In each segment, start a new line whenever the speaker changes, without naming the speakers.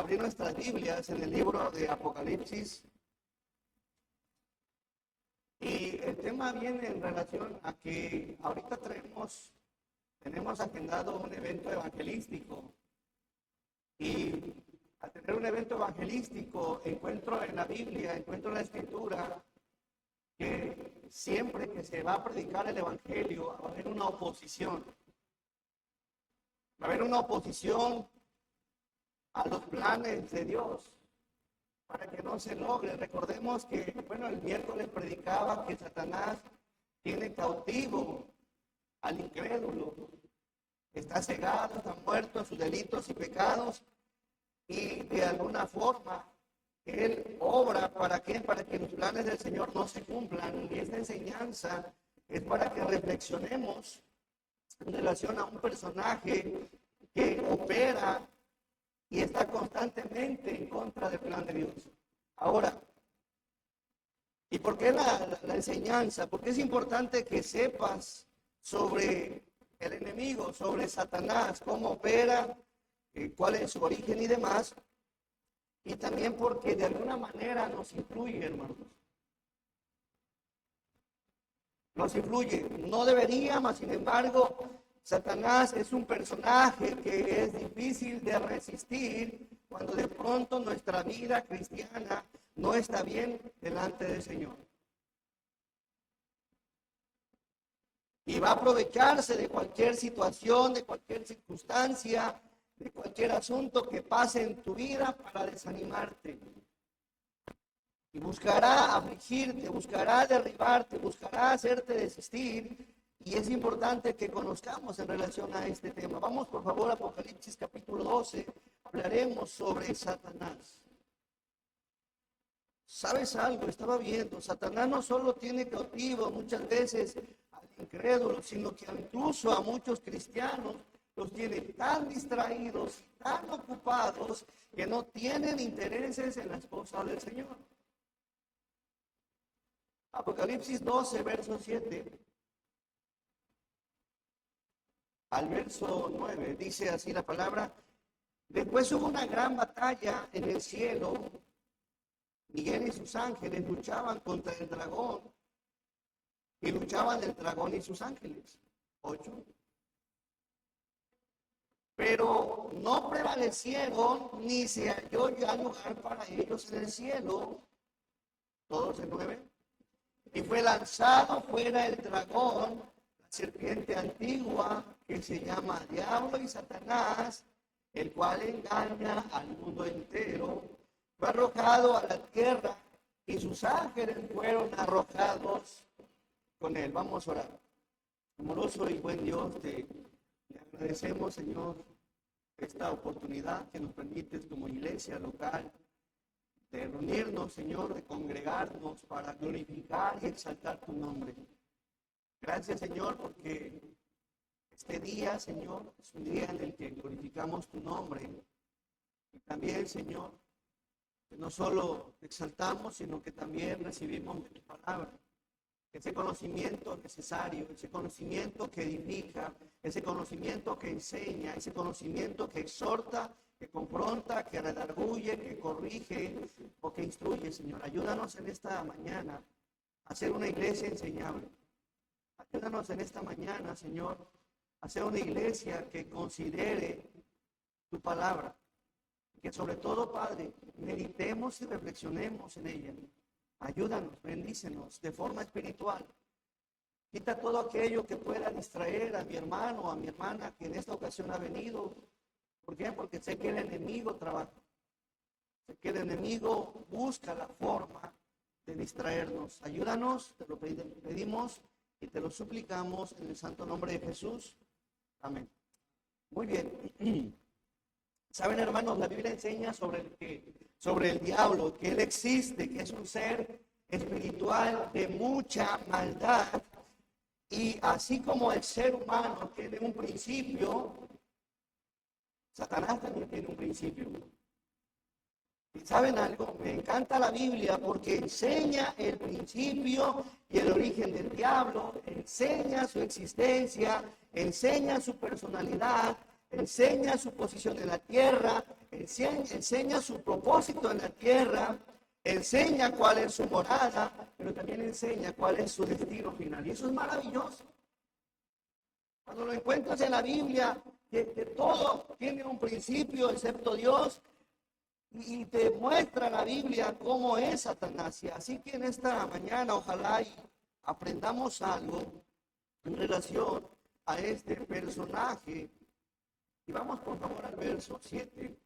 abrir nuestras Biblias en el libro de Apocalipsis. Y el tema viene en relación a que ahorita tenemos agendado un evento evangelístico. Y al tener un evento evangelístico, encuentro en la Biblia, encuentro en la Escritura, que siempre que se va a predicar el evangelio va a haber una oposición. Va a haber una oposición a los planes de Dios para que no se logre. Recordemos que, el miércoles predicaba que Satanás tiene cautivo al incrédulo. Está cegado, está muerto en sus delitos y pecados, y de alguna forma él obra ¿para qué? Para que los planes del Señor no se cumplan. Y esta enseñanza es para que reflexionemos en relación a un personaje que opera y está constantemente en contra del plan de Dios. Ahora, ¿y por qué la enseñanza? Porque es importante que sepas sobre el enemigo, sobre Satanás, cómo opera, cuál es su origen y demás. Y también porque de alguna manera nos influye, hermanos. Nos influye. No debería, mas sin embargo, Satanás es un personaje que es difícil de resistir cuando de pronto nuestra vida cristiana no está bien delante del Señor. Y va a aprovecharse de cualquier situación, de cualquier circunstancia, de cualquier asunto que pase en tu vida para desanimarte. Y buscará afligirte, buscará derribarte, buscará hacerte desistir. Y es importante que conozcamos en relación a este tema. Vamos por favor a Apocalipsis capítulo 12. Hablaremos sobre Satanás. ¿Sabes algo? Estaba viendo. Satanás no solo tiene cautivo muchas veces al incrédulo, sino que incluso a muchos cristianos los tiene tan distraídos, tan ocupados, que no tienen intereses en las cosas del Señor. Apocalipsis 12, verso 7. Al verso 9, dice así la palabra: después hubo una gran batalla en el cielo. Miguel y sus ángeles luchaban contra el dragón, y luchaban el dragón y sus ángeles. 8. Pero no prevalecieron, ni se halló ya lugar para ellos en el cielo. Todos en 9. Y fue lanzado fuera el dragón, la serpiente antigua, que se llama Diablo y Satanás, el cual engaña al mundo entero. Fue arrojado a la tierra y sus ángeles fueron arrojados con él. Vamos a orar. Amoroso y buen Dios, te agradecemos, Señor, esta oportunidad que nos permites como iglesia local de reunirnos, Señor, de congregarnos para glorificar y exaltar tu nombre. Gracias, Señor, porque este día, Señor, es un día en el que glorificamos tu nombre. Y también, Señor, que no solo te exaltamos, sino que también recibimos de tu palabra ese conocimiento necesario, ese conocimiento que edifica, ese conocimiento que enseña, ese conocimiento que exhorta, que confronta, que redarguye, que corrige o que instruye, Señor. Ayúdanos en esta mañana a ser una iglesia enseñable. Ayúdanos en esta mañana, Señor, a ser una iglesia que considere tu palabra. Que sobre todo, Padre, meditemos y reflexionemos en ella. Ayúdanos, bendícenos de forma espiritual. Quita todo aquello que pueda distraer a mi hermano o a mi hermana que en esta ocasión ha venido. ¿Por qué? Porque sé que el enemigo trabaja. Sé que el enemigo busca la forma de distraernos. Ayúdanos, te lo pedimos y te lo suplicamos en el santo nombre de Jesús. Amén. Muy bien. Saben, hermanos, la Biblia enseña sobre el diablo, que él existe, que es un ser espiritual de mucha maldad. Y así como el ser humano tiene un principio, Satanás también tiene un principio. ¿Y saben algo? Me encanta la Biblia porque enseña el principio y el origen del diablo, enseña su existencia, enseña su personalidad, enseña su posición en la tierra, enseña su propósito en la tierra, enseña cuál es su morada, pero también enseña cuál es su destino final. Y eso es maravilloso. Cuando lo encuentras en la Biblia, que todo tiene un principio excepto Dios, y te muestra la Biblia cómo es Satanás. Y así que en esta mañana ojalá y aprendamos algo en relación a este personaje. Y vamos por favor al verso 7.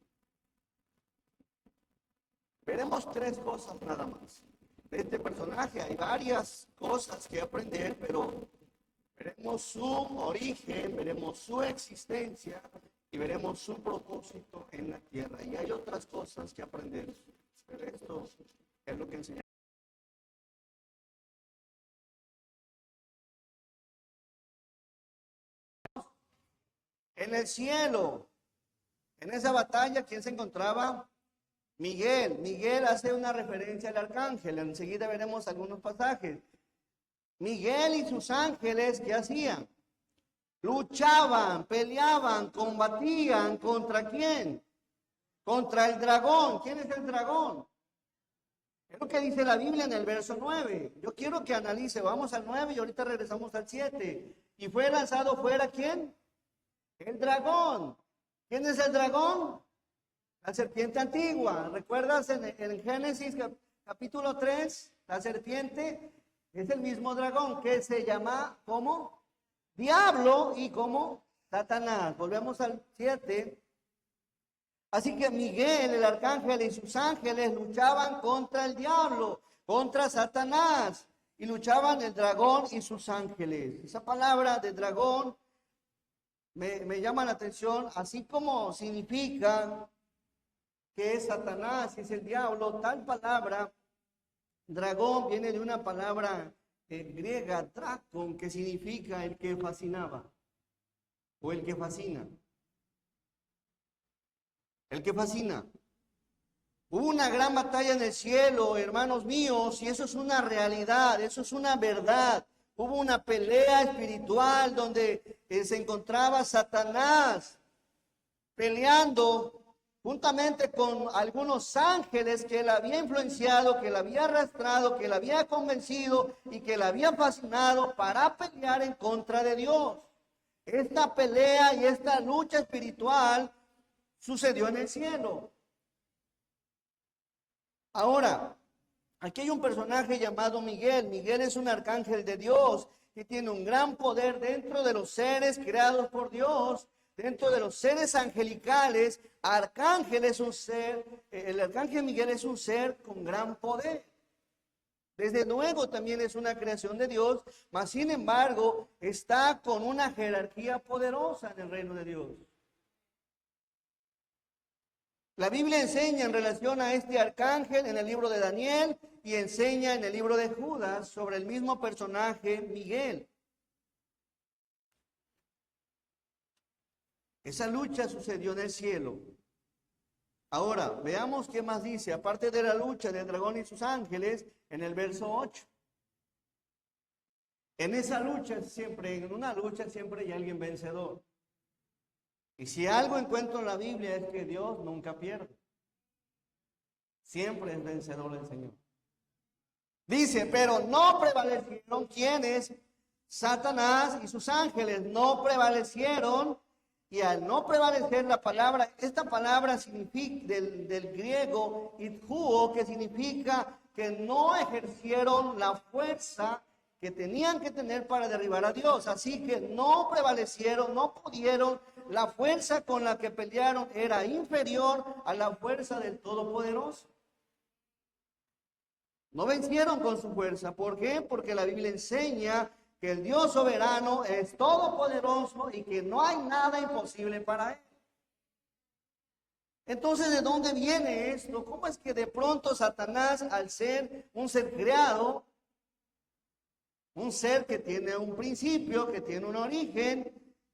Veremos 3 cosas nada más. De este personaje hay varias cosas que aprender, pero veremos su origen, veremos su existencia y veremos su propósito en la tierra. Y hay otras cosas que aprender. Pero esto es lo que enseñamos. En el cielo, en esa batalla, ¿quién se encontraba? Miguel. Miguel hace una referencia al arcángel. Enseguida veremos algunos pasajes. Miguel y sus ángeles, ¿qué hacían? Luchaban, peleaban, combatían. ¿Contra quién? Contra el dragón. ¿Quién es el dragón? Es lo que dice la Biblia en el verso 9. Yo quiero que analice. Vamos al 9 y ahorita regresamos al 7. Y fue lanzado fuera, ¿quién? El dragón. ¿Quién es el dragón? La serpiente antigua. ¿Recuerdas en Génesis capítulo 3? La serpiente es el mismo dragón que se llama ¿cómo? Diablo y como Satanás. Volvemos al 7. Así que Miguel, el arcángel y sus ángeles luchaban contra el diablo, contra Satanás. Y luchaban el dragón y sus ángeles. Esa palabra de dragón me llama la atención, así como significa que es Satanás y es el diablo. Tal palabra, dragón, viene de una palabra griega, drakon, que significa el que fascinaba o el que fascina. El que fascina. Hubo una gran batalla en el cielo, hermanos míos, y eso es una realidad, eso es una verdad. Hubo una pelea espiritual donde se encontraba Satanás peleando juntamente con algunos ángeles que él había influenciado, que él había arrastrado, que él había convencido y que él había fascinado para pelear en contra de Dios. Esta pelea y esta lucha espiritual sucedió en el cielo. Ahora, aquí hay un personaje llamado Miguel. Miguel es un arcángel de Dios que tiene un gran poder dentro de los seres creados por Dios. Dentro de los seres angelicales, arcángel es un ser, el arcángel Miguel es un ser con gran poder. Desde luego también es una creación de Dios, mas sin embargo está con una jerarquía poderosa en el reino de Dios. La Biblia enseña en relación a este arcángel en el libro de Daniel y enseña en el libro de Judas sobre el mismo personaje Miguel. Esa lucha sucedió en el cielo. Ahora, veamos qué más dice, aparte de la lucha del dragón y sus ángeles, en el verso 8. En esa lucha siempre, en una lucha siempre hay alguien vencedor. Y si algo encuentro en la Biblia es que Dios nunca pierde. Siempre es vencedor el Señor. Dice, pero no prevalecieron ¿quiénes? Satanás y sus ángeles no prevalecieron. Y al no prevalecer la palabra, esta palabra significa del griego ithuo, que significa que no ejercieron la fuerza que tenían que tener para derribar a Dios. Así que no prevalecieron, no pudieron. La fuerza con la que pelearon era inferior a la fuerza del Todopoderoso. No vencieron con su fuerza. ¿Por qué? Porque la Biblia enseña que el Dios soberano es todopoderoso y que no hay nada imposible para él. Entonces, ¿de dónde viene esto? ¿Cómo es que de pronto Satanás, al ser un ser creado, un ser que tiene un principio, que tiene un origen,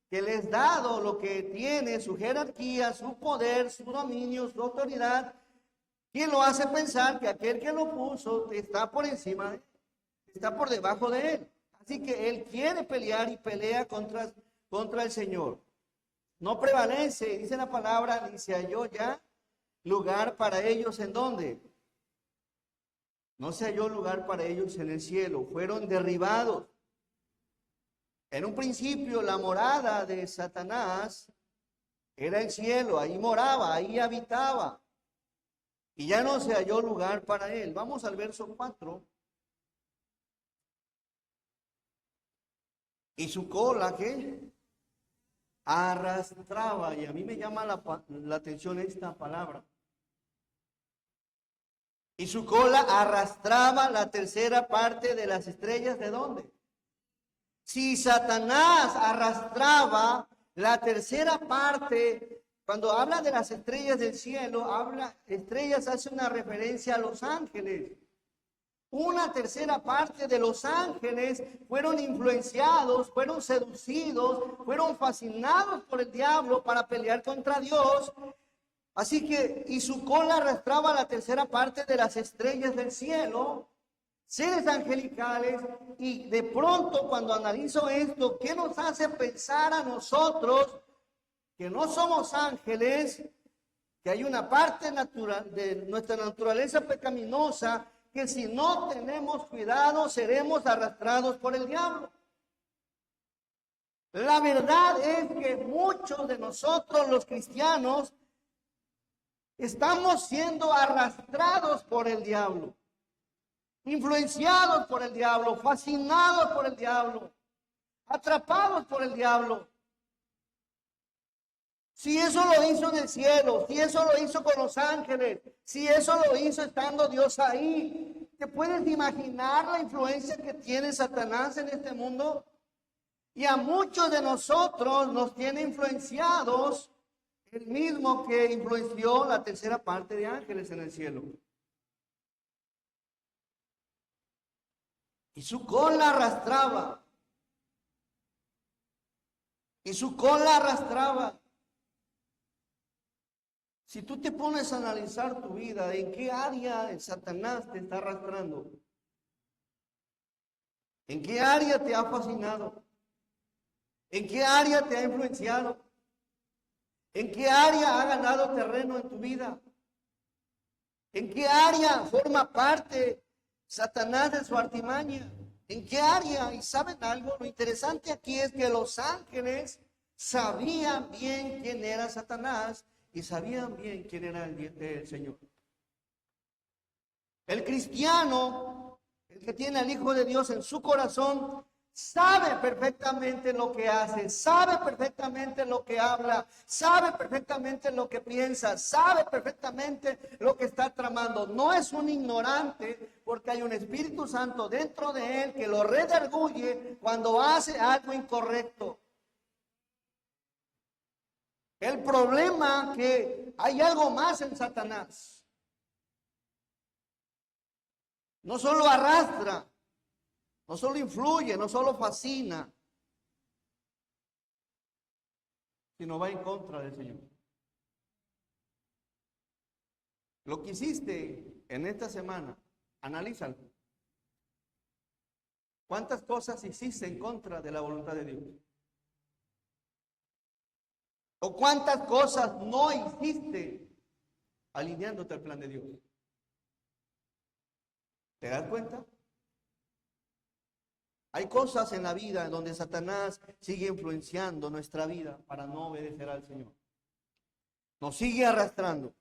que le es dado lo que tiene, su jerarquía, su poder, su dominio, su autoridad, ¿quién lo hace pensar que aquel que lo puso está por encima de él, está por debajo de él? Así que él quiere pelear y pelea contra el Señor. No prevalece, dice la palabra, ni se halló ya lugar para ellos en dónde. No se halló lugar para ellos en el cielo, fueron derribados. En un principio la morada de Satanás era el cielo, ahí moraba, ahí habitaba. Y ya no se halló lugar para él. Vamos al verso 4. Y su cola, ¿qué? Arrastraba. Y a mí me llama la atención esta palabra. Y su cola arrastraba la tercera parte de las estrellas. ¿De dónde? Si Satanás arrastraba la tercera parte, cuando habla de las estrellas del cielo, estrellas hace una referencia a los ángeles. Una tercera parte de los ángeles fueron influenciados, fueron seducidos, fueron fascinados por el diablo para pelear contra Dios. Así que, y su cola arrastraba la tercera parte de las estrellas del cielo, seres angelicales. Y de pronto, cuando analizo esto, ¿qué nos hace pensar a nosotros que no somos ángeles? Que hay una parte natural de nuestra naturaleza pecaminosa que si no tenemos cuidado seremos arrastrados por el diablo. La verdad es que muchos de nosotros los cristianos estamos siendo arrastrados por el diablo, influenciados por el diablo, fascinados por el diablo, atrapados por el diablo. Si eso lo hizo en el cielo, si eso lo hizo con los ángeles, si eso lo hizo estando Dios ahí, ¿te puedes imaginar la influencia que tiene Satanás en este mundo? Y a muchos de nosotros nos tiene influenciados el mismo que influenció la tercera parte de ángeles en el cielo. Y su cola arrastraba. Y su cola arrastraba. Si tú te pones a analizar tu vida, ¿en qué área el Satanás te está arrastrando? ¿En qué área te ha fascinado? ¿En qué área te ha influenciado? ¿En qué área ha ganado terreno en tu vida? ¿En qué área forma parte Satanás de su artimaña? ¿En qué área? ¿Y saben algo? Lo interesante aquí es que los ángeles sabían bien quién era Satanás y sabían bien quién era el Señor. El cristiano, el que tiene al Hijo de Dios en su corazón, sabe perfectamente lo que hace, sabe perfectamente lo que habla, sabe perfectamente lo que piensa, sabe perfectamente lo que está tramando. No es un ignorante porque hay un Espíritu Santo dentro de él que lo redarguye cuando hace algo incorrecto. El problema es que hay algo más en Satanás. No solo arrastra, no solo influye, no solo fascina, sino va en contra del Señor. Lo que hiciste en esta semana, analízalo. ¿Cuántas cosas hiciste en contra de la voluntad de Dios? ¿O cuántas cosas no hiciste alineándote al plan de Dios? ¿Te das cuenta? Hay cosas en la vida en donde Satanás sigue influenciando nuestra vida para no obedecer al Señor. Nos sigue arrastrando.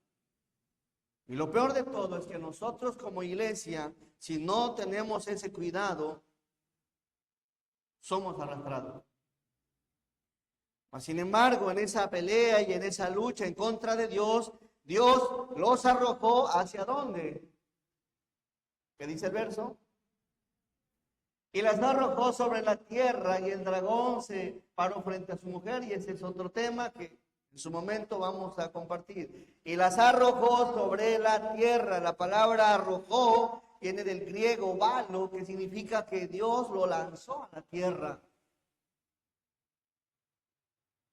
Y lo peor de todo es que nosotros como iglesia, si no tenemos ese cuidado, somos arrastrados. Sin embargo, en esa pelea y en esa lucha en contra de Dios, Dios los arrojó ¿hacia dónde? ¿Qué dice el verso? Y las arrojó sobre la tierra y el dragón se paró frente a su mujer, y ese es otro tema que en su momento vamos a compartir. Y las arrojó sobre la tierra. La palabra arrojó viene del griego balo, que significa que Dios lo lanzó a la tierra.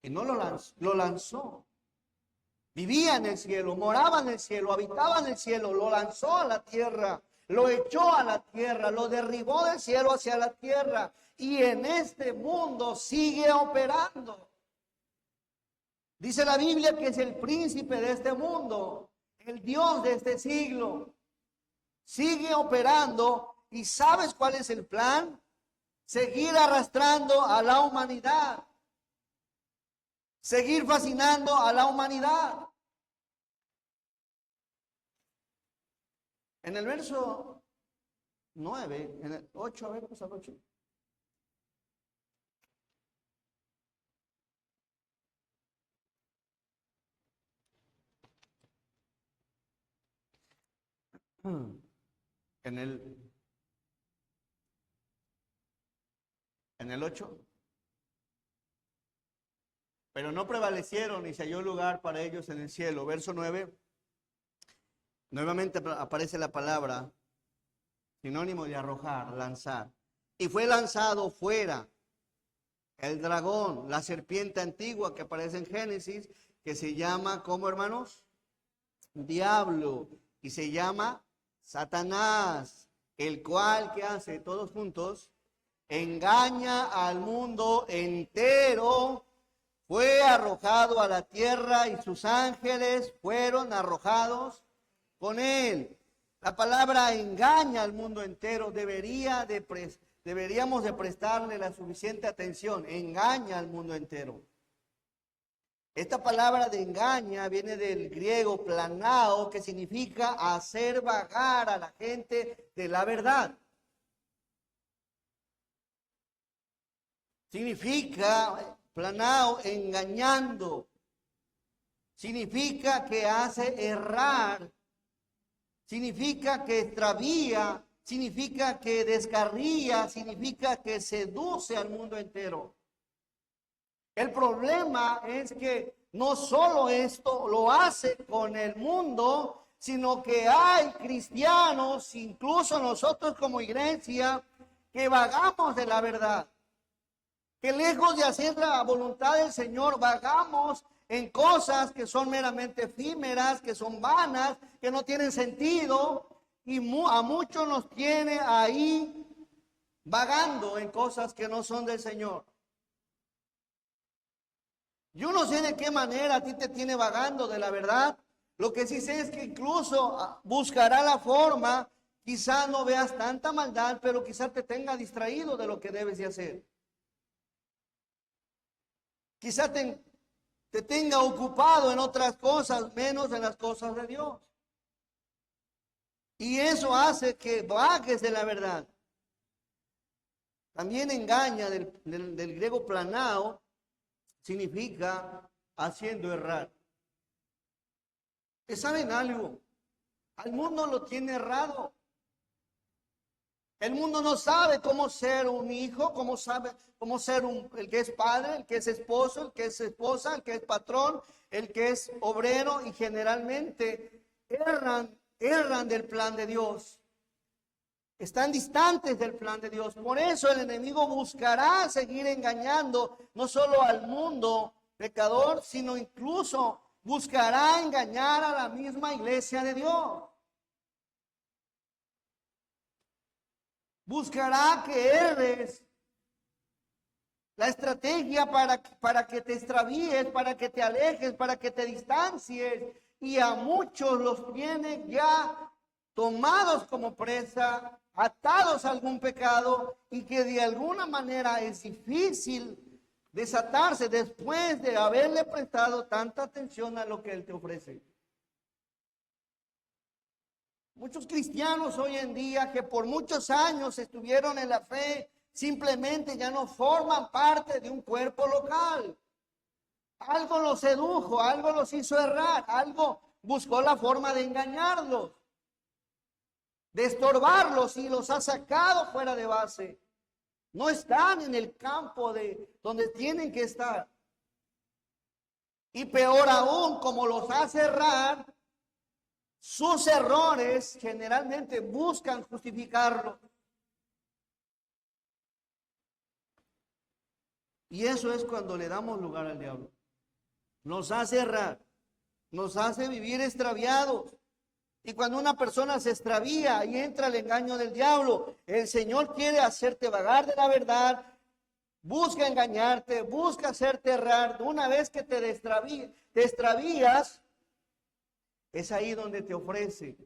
Y no lo lanzó. Vivía en el cielo, moraba en el cielo, habitaba en el cielo, lo lanzó a la tierra, lo echó a la tierra, lo derribó del cielo hacia la tierra, y en este mundo sigue operando. Dice la Biblia que es el príncipe de este mundo, el Dios de este siglo. Sigue operando y ¿sabes cuál es el plan? Seguir arrastrando a la humanidad. Seguir fascinando a la humanidad. En el verso 9, en el 8, a ver, vamos al 8. En el 8. Pero no prevalecieron y se halló lugar para ellos en el cielo. Verso 9. Nuevamente aparece la palabra, sinónimo de arrojar, lanzar. Y fue lanzado fuera el dragón, la serpiente antigua que aparece en Génesis, que se llama, ¿cómo, hermanos? Diablo. Y se llama Satanás, el cual, ¿qué hace? Todos juntos, engaña al mundo entero. Fue arrojado a la tierra y sus ángeles fueron arrojados con él. La palabra engaña al mundo entero. Deberíamos de prestarle la suficiente atención. Engaña al mundo entero. Esta palabra de engaña viene del griego planao, que significa hacer vagar a la gente de la verdad. Significa planao, engañando. Significa que hace errar. Significa que extravía. Significa que descarría. Significa que seduce al mundo entero. El problema es que no solo esto lo hace con el mundo, sino que hay cristianos, incluso nosotros como iglesia, que vagamos de la verdad. Que lejos de hacer la voluntad del Señor, vagamos en cosas que son meramente efímeras, que son vanas, que no tienen sentido, y a muchos nos tiene ahí vagando en cosas que no son del Señor. Yo no sé de qué manera a ti te tiene vagando de la verdad. Lo que sí sé es que incluso buscará la forma, quizás no veas tanta maldad, pero quizás te tenga distraído de lo que debes de hacer. Quizás te tenga ocupado en otras cosas, menos en las cosas de Dios. Y eso hace que vagues de la verdad. También engaña del griego planao, significa haciendo errar. ¿Saben algo? Al mundo lo tiene errado. El mundo no sabe cómo ser un hijo, cómo ser el que es padre, el que es esposo, el que es esposa, el que es patrón, el que es obrero, y generalmente erran del plan de Dios. Están distantes del plan de Dios. Por eso el enemigo buscará seguir engañando no solo al mundo pecador, sino incluso buscará engañar a la misma iglesia de Dios. Buscará que erres. La estrategia para que te extravíes, para que te alejes, para que te distancies. Y a muchos los tiene ya tomados como presa, atados a algún pecado, y que de alguna manera es difícil desatarse después de haberle prestado tanta atención a lo que Él te ofrece. Muchos cristianos hoy en día que por muchos años estuvieron en la fe, simplemente ya no forman parte de un cuerpo local. Algo los sedujo, algo los hizo errar, algo buscó la forma de engañarlos, de estorbarlos, y los ha sacado fuera de base. No están en el campo de donde tienen que estar. Y peor aún, como los hace errar, sus errores generalmente buscan justificarlo. Y eso es cuando le damos lugar al diablo. Nos hace errar, nos hace vivir extraviados. Y cuando una persona se extravía y entra el engaño del diablo, el Señor quiere hacerte vagar de la verdad, busca engañarte, busca hacerte errar. Una vez que te extravías, es ahí donde te ofrece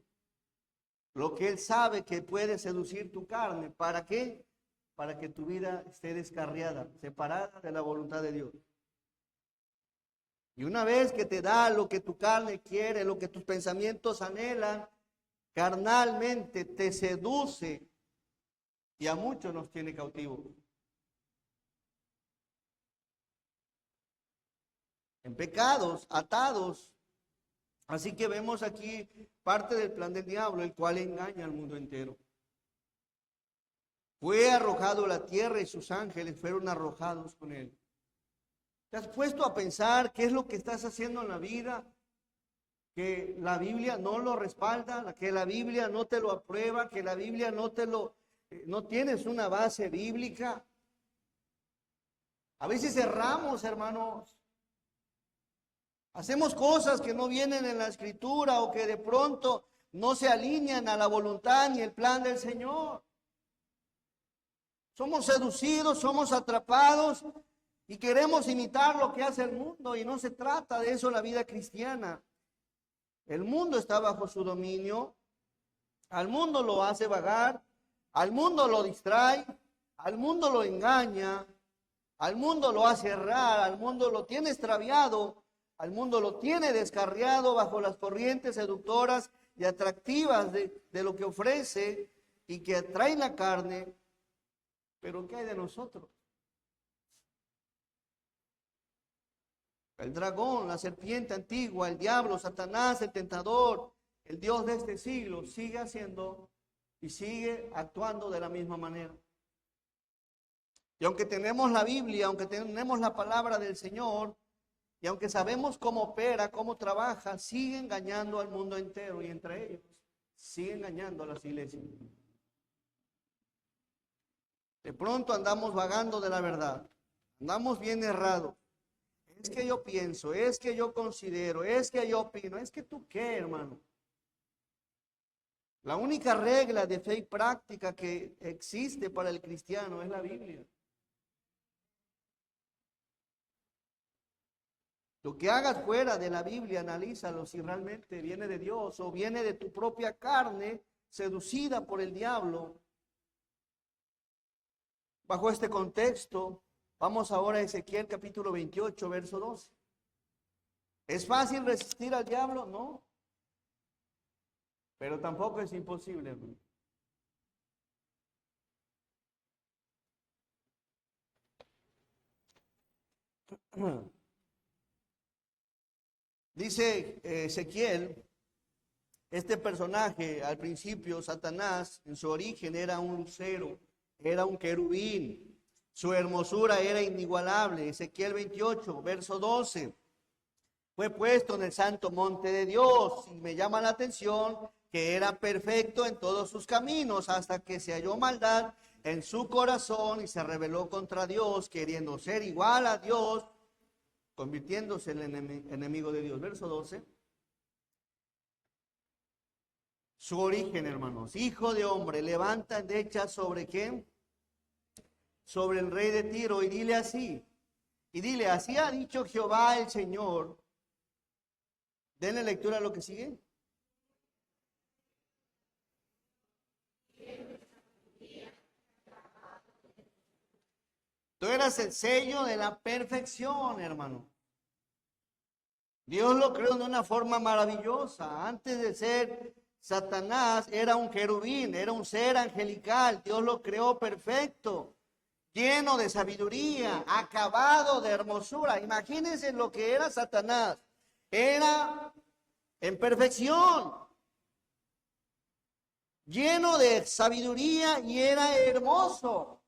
lo que él sabe que puede seducir tu carne. ¿Para qué? Para que tu vida esté descarriada, separada de la voluntad de Dios. Y una vez que te da lo que tu carne quiere, lo que tus pensamientos anhelan, carnalmente te seduce y a muchos nos tiene cautivos. En pecados, atados. Así que vemos aquí parte del plan del diablo, el cual engaña al mundo entero. Fue arrojado a la tierra y sus ángeles fueron arrojados con él. ¿Te has puesto a pensar qué es lo que estás haciendo en la vida? Que la Biblia no lo respalda, que la Biblia no te lo aprueba, que la Biblia no tienes una base bíblica. A veces erramos, hermanos. Hacemos cosas que no vienen en la Escritura o que de pronto no se alinean a la voluntad ni el plan del Señor. Somos seducidos, somos atrapados y queremos imitar lo que hace el mundo, y no se trata de eso la vida cristiana. El mundo está bajo su dominio, al mundo lo hace vagar, al mundo lo distrae, al mundo lo engaña, al mundo lo hace errar, al mundo lo tiene extraviado, al mundo lo tiene descarriado bajo las corrientes seductoras y atractivas de lo que ofrece y que atraen la carne. Pero ¿qué hay de nosotros? El dragón, la serpiente antigua, el diablo, Satanás, el tentador, el Dios de este siglo, sigue haciendo y sigue actuando de la misma manera. Y aunque tenemos la Biblia, aunque tenemos la palabra del Señor, y aunque sabemos cómo opera, cómo trabaja, sigue engañando al mundo entero, y entre ellos sigue engañando a las iglesias. De pronto andamos vagando de la verdad, andamos bien errados. Es que yo pienso, es que yo considero, es que yo opino. Es que tú qué, hermano. La única regla de fe y práctica que existe para el cristiano es la Biblia. Lo que hagas fuera de la Biblia, analízalo si realmente viene de Dios o viene de tu propia carne, seducida por el diablo. Bajo este contexto, vamos ahora a Ezequiel capítulo 28, verso 12. ¿Es fácil resistir al diablo? No. Pero tampoco es imposible, hermano. Dice Ezequiel, este personaje al principio, Satanás, en su origen era un lucero, era un querubín. Su hermosura era inigualable. Ezequiel 28, verso 12. Fue puesto en el santo monte de Dios, y me llama la atención que era perfecto en todos sus caminos, hasta que se halló maldad en su corazón y se rebeló contra Dios, queriendo ser igual a Dios, convirtiéndose en el enemigo de Dios. Verso 12. Su origen, hermanos: hijo de hombre, levanta endechas sobre ¿quién? Sobre el rey de Tiro, y dile así. Y dile, así ha dicho Jehová el Señor. Denle lectura a lo que sigue. Tú eras el sello de la perfección, hermano. Dios lo creó de una forma maravillosa. Antes de ser Satanás, era un querubín, era un ser angelical. Dios lo creó perfecto, lleno de sabiduría, acabado de hermosura. Imagínense lo que era Satanás. Era en perfección, lleno de sabiduría, y era hermoso.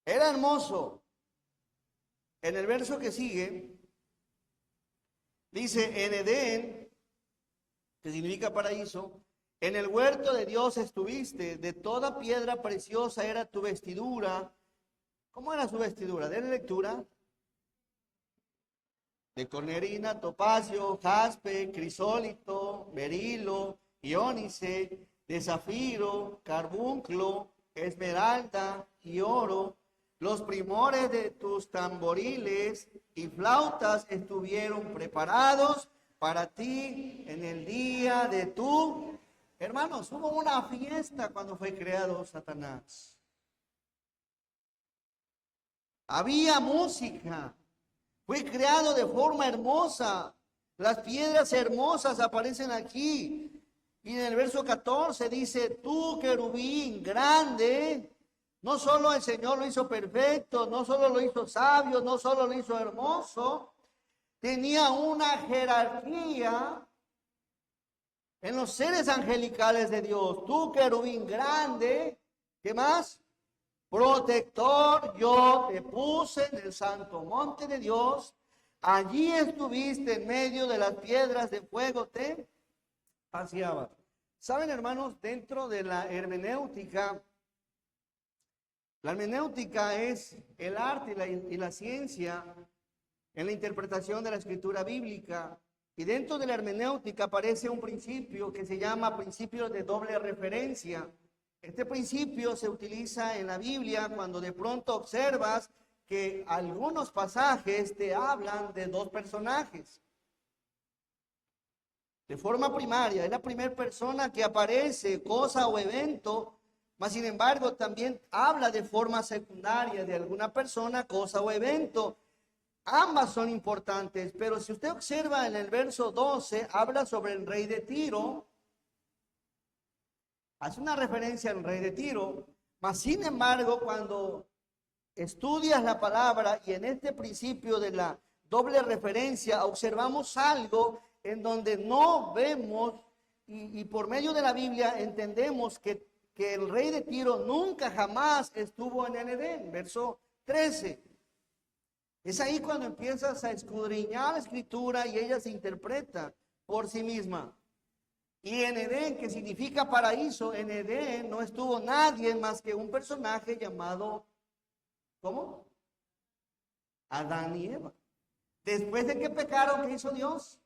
Era hermoso. En el verso que sigue, dice, en Edén, que significa paraíso, en el huerto de Dios estuviste, de toda piedra preciosa era tu vestidura. ¿Cómo era su vestidura? Denle lectura. De cornerina, topacio, jaspe, crisólito, berilo, iónice, de zafiro, carbunclo, esmeralda y oro. Los primores de tus tamboriles y flautas estuvieron preparados para ti en el día de tu... Hermanos, hubo una fiesta cuando fue creado Satanás. Había música. Fue creado de forma hermosa. Las piedras hermosas aparecen aquí. Y en el verso 14 dice, tú querubín grande. No solo el Señor lo hizo perfecto, no solo lo hizo sabio, no solo lo hizo hermoso, tenía una jerarquía en los seres angelicales de Dios. Tú, querubín grande, ¿qué más? Protector, yo te puse en el santo monte de Dios. Allí estuviste en medio de las piedras de fuego, te paseabas. ¿Saben, hermanos? Dentro de la hermenéutica es el arte y la ciencia en la interpretación de la escritura bíblica. Y dentro de la hermenéutica aparece un principio que se llama principio de doble referencia. Este principio se utiliza en la Biblia cuando de pronto observas que algunos pasajes te hablan de dos personajes. De forma primaria, es la primera persona que aparece, cosa o evento, mas sin embargo también habla de forma secundaria de alguna persona, cosa o evento. Ambas son importantes, pero si usted observa en el verso 12, habla sobre el rey de Tiro. Hace una referencia al rey de Tiro, mas sin embargo cuando estudias la palabra y en este principio de la doble referencia observamos algo en donde no vemos y por medio de la Biblia entendemos que el rey de Tiro nunca jamás estuvo en el Edén. Verso 13. Es ahí cuando empiezas a escudriñar la escritura y ella se interpreta por sí misma. Y en Edén, que significa paraíso, en Edén no estuvo nadie más que un personaje llamado, ¿cómo? Adán y Eva. Después de que pecaron, ¿qué hizo Dios?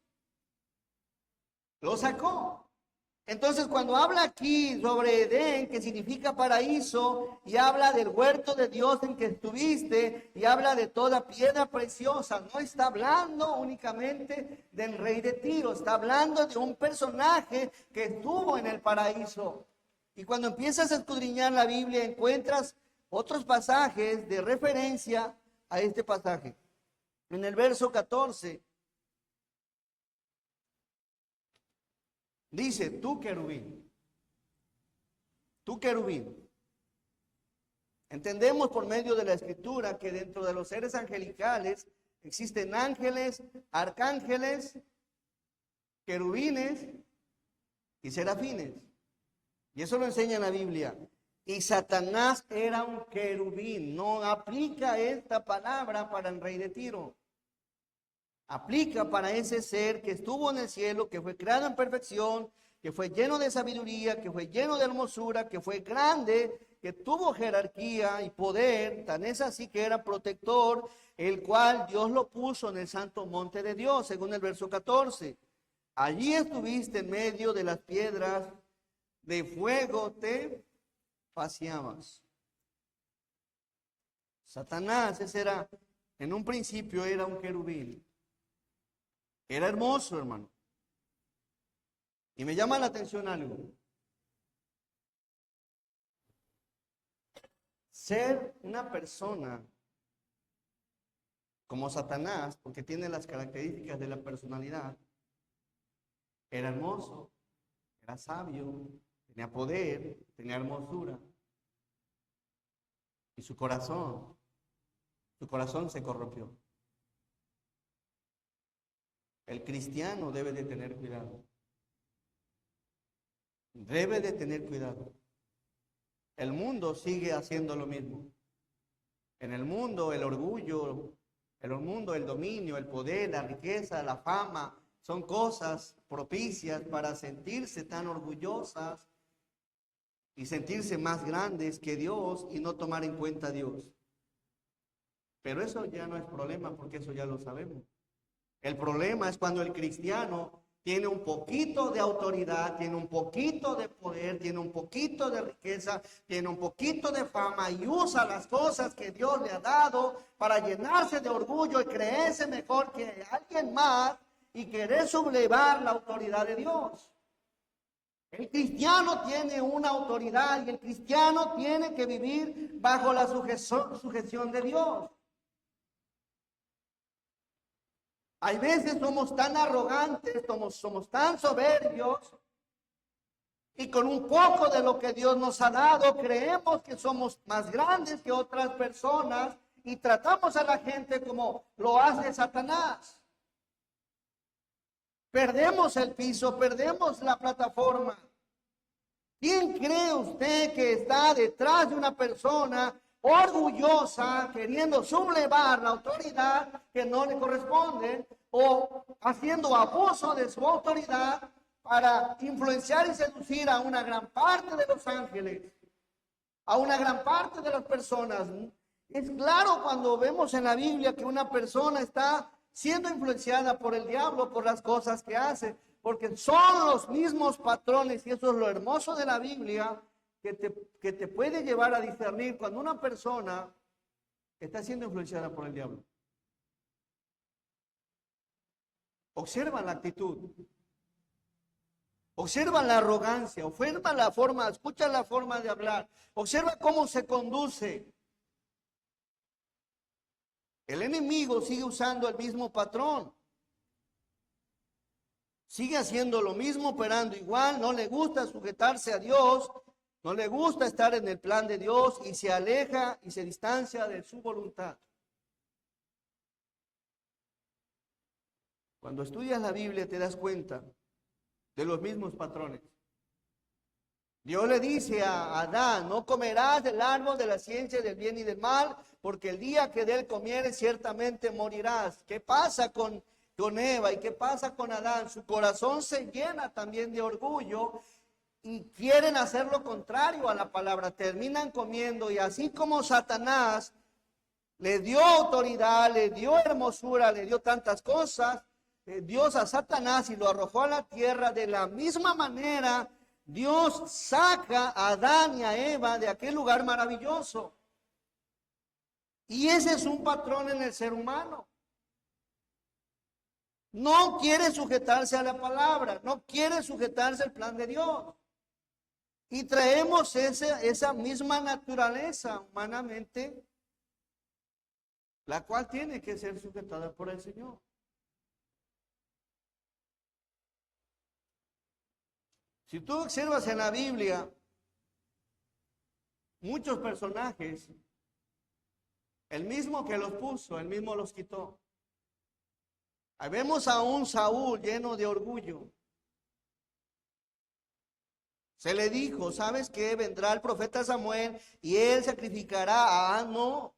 Lo sacó. Entonces, cuando habla aquí sobre Edén, que significa paraíso, y habla del huerto de Dios en que estuviste, y habla de toda piedra preciosa, no está hablando únicamente del rey de Tiro, está hablando de un personaje que estuvo en el paraíso. Y cuando empiezas a escudriñar la Biblia, encuentras otros pasajes de referencia a este pasaje. En el verso 14, dice, tú querubín. Entendemos por medio de la escritura que dentro de los seres angelicales existen ángeles, arcángeles, querubines y serafines. Y eso lo enseña la Biblia. Y Satanás era un querubín. No aplica esta palabra para el rey de Tiro. Aplica para ese ser que estuvo en el cielo, que fue creado en perfección, que fue lleno de sabiduría, que fue lleno de hermosura, que fue grande, que tuvo jerarquía y poder, tan es así que era protector, el cual Dios lo puso en el santo monte de Dios, según el verso 14. Allí estuviste en medio de las piedras de fuego, te paseabas. Satanás, ese era, en un principio era un querubín. Era hermoso, hermano. Y me llama la atención algo. Ser una persona como Satanás, porque tiene las características de la personalidad, era hermoso, era sabio, tenía poder, tenía hermosura. Y su corazón se corrompió. El cristiano debe de tener cuidado. Debe de tener cuidado. El mundo sigue haciendo lo mismo. En el mundo el orgullo, el dominio, el poder, la riqueza, la fama, son cosas propicias para sentirse tan orgullosas y sentirse más grandes que Dios y no tomar en cuenta a Dios. Pero eso ya no es problema porque eso ya lo sabemos. El problema es cuando el cristiano tiene un poquito de autoridad, tiene un poquito de poder, tiene un poquito de riqueza, tiene un poquito de fama y usa las cosas que Dios le ha dado para llenarse de orgullo y creerse mejor que alguien más y querer sublevar la autoridad de Dios. El cristiano tiene una autoridad y el cristiano tiene que vivir bajo la sujeción de Dios. Hay veces somos tan arrogantes, somos tan soberbios y con un poco de lo que Dios nos ha dado creemos que somos más grandes que otras personas y tratamos a la gente como lo hace Satanás. Perdemos el piso, perdemos la plataforma. ¿Quién cree usted que está detrás de una persona orgullosa, queriendo sublevar la autoridad que no le corresponde o haciendo abuso de su autoridad para influenciar y seducir a una gran parte de los ángeles, a una gran parte de las personas? Es claro cuando vemos en la Biblia que una persona está siendo influenciada por el diablo, por las cosas que hace, porque son los mismos patrones, y eso es lo hermoso de la Biblia, que te puede llevar a discernir cuando una persona está siendo influenciada por el diablo. Observa la actitud, observa la arrogancia, observa la forma, escucha la forma de hablar, observa cómo se conduce. El enemigo sigue usando el mismo patrón. Sigue haciendo lo mismo, operando igual, no le gusta sujetarse a Dios, no le gusta estar en el plan de Dios y se aleja y se distancia de su voluntad. Cuando estudias la Biblia te das cuenta de los mismos patrones. Dios le dice a Adán, no comerás del árbol de la ciencia del bien y del mal, porque el día que de él comieres ciertamente morirás. ¿Qué pasa con Eva y qué pasa con Adán? Su corazón se llena también de orgullo y quieren hacer lo contrario a la palabra, terminan comiendo, y así como Satanás le dio autoridad, le dio hermosura, le dio tantas cosas, Dios a Satanás y lo arrojó a la tierra, de la misma manera Dios saca a Adán y a Eva de aquel lugar maravilloso. Y ese es un patrón en el ser humano. No quiere sujetarse a la palabra, no quiere sujetarse al plan de Dios. Y traemos esa misma naturaleza humanamente, la cual tiene que ser sujetada por el Señor. Si tú observas en la Biblia, muchos personajes, el mismo que los puso, el mismo los quitó. Ahí vemos a un Saúl lleno de orgullo. Se le dijo, ¿sabes qué? Vendrá el profeta Samuel y él sacrificará. No.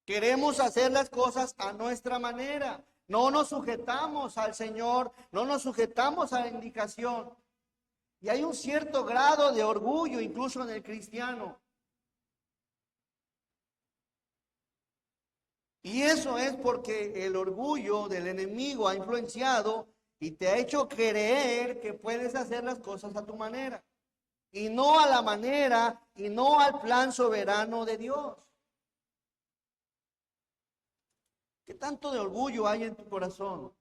Queremos hacer las cosas a nuestra manera. No nos sujetamos al Señor, no nos sujetamos a la indicación. Y hay un cierto grado de orgullo incluso en el cristiano. Y eso es porque el orgullo del enemigo ha influenciado y te ha hecho creer que puedes hacer las cosas a tu manera. Y no a la manera y no al plan soberano de Dios. ¿Qué tanto de orgullo hay en tu corazón?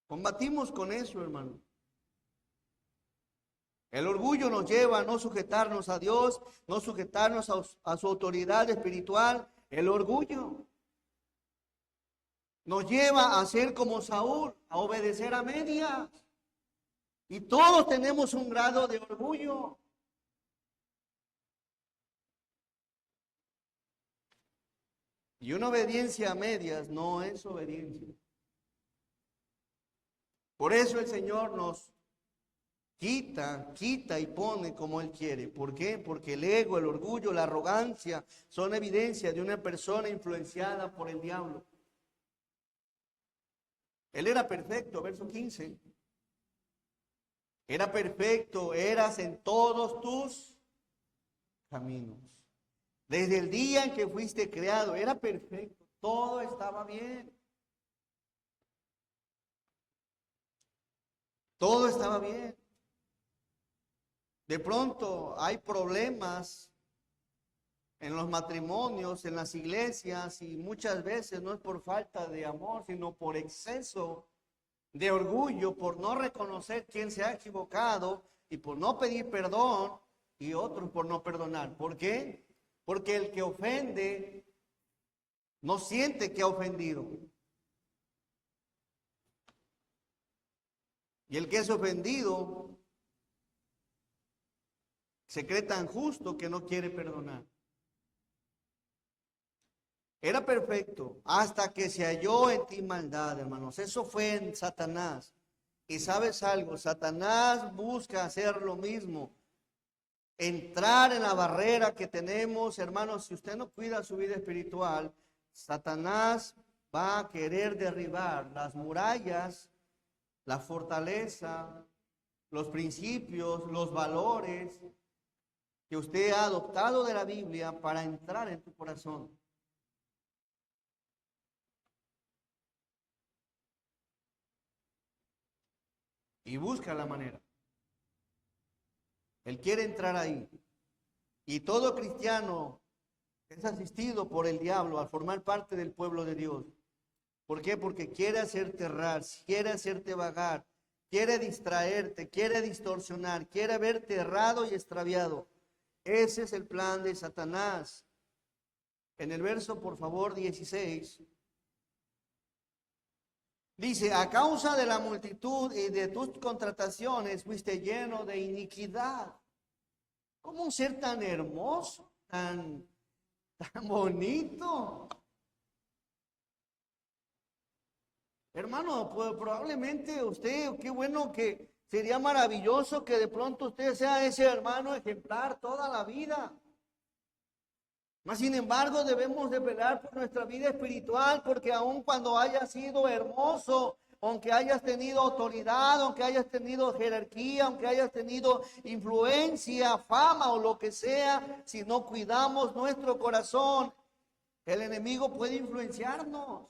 Combatimos con eso, hermano. El orgullo nos lleva a no sujetarnos a Dios, no sujetarnos a su autoridad espiritual. El orgullo nos lleva a ser como Saúl, a obedecer a medias. Y todos tenemos un grado de orgullo. Y una obediencia a medias no es obediencia. Por eso el Señor nos quita y pone como Él quiere. ¿Por qué? Porque el ego, el orgullo, la arrogancia son evidencia de una persona influenciada por el diablo. Él era perfecto, verso 15. Era perfecto, eras en todos tus caminos. Desde el día en que fuiste creado, era perfecto, todo estaba bien. Todo estaba bien. De pronto hay problemas en los matrimonios, en las iglesias, y muchas veces no es por falta de amor, sino por exceso de orgullo, por no reconocer quién se ha equivocado y por no pedir perdón, y otros por no perdonar. ¿Por qué? Porque el que ofende no siente que ha ofendido. Y el que es ofendido se cree tan justo que no quiere perdonar. Era perfecto hasta que se halló en ti maldad, hermanos. Eso fue en Satanás. Y sabes algo, Satanás busca hacer lo mismo. Entrar en la barrera que tenemos, hermanos. Si usted no cuida su vida espiritual, Satanás va a querer derribar las murallas, la fortaleza, los principios, los valores que usted ha adoptado de la Biblia para entrar en tu corazón. Y busca la manera. Él quiere entrar ahí. Y todo cristiano es asistido por el diablo al formar parte del pueblo de Dios. ¿Por qué? Porque quiere hacerte errar, quiere hacerte vagar, quiere distraerte, quiere distorsionar, quiere verte errado y extraviado. Ese es el plan de Satanás. En el verso, por favor, 16. Dice, a causa de la multitud y de tus contrataciones fuiste lleno de iniquidad. ¿Cómo un ser tan hermoso, tan bonito? Hermano, pues probablemente usted, qué bueno que sería maravilloso que de pronto usted sea ese hermano ejemplar toda la vida. Mas sin embargo debemos de velar por nuestra vida espiritual, porque aun cuando hayas sido hermoso, aunque hayas tenido autoridad, aunque hayas tenido jerarquía, aunque hayas tenido influencia, fama o lo que sea, si no cuidamos nuestro corazón, el enemigo puede influenciarnos.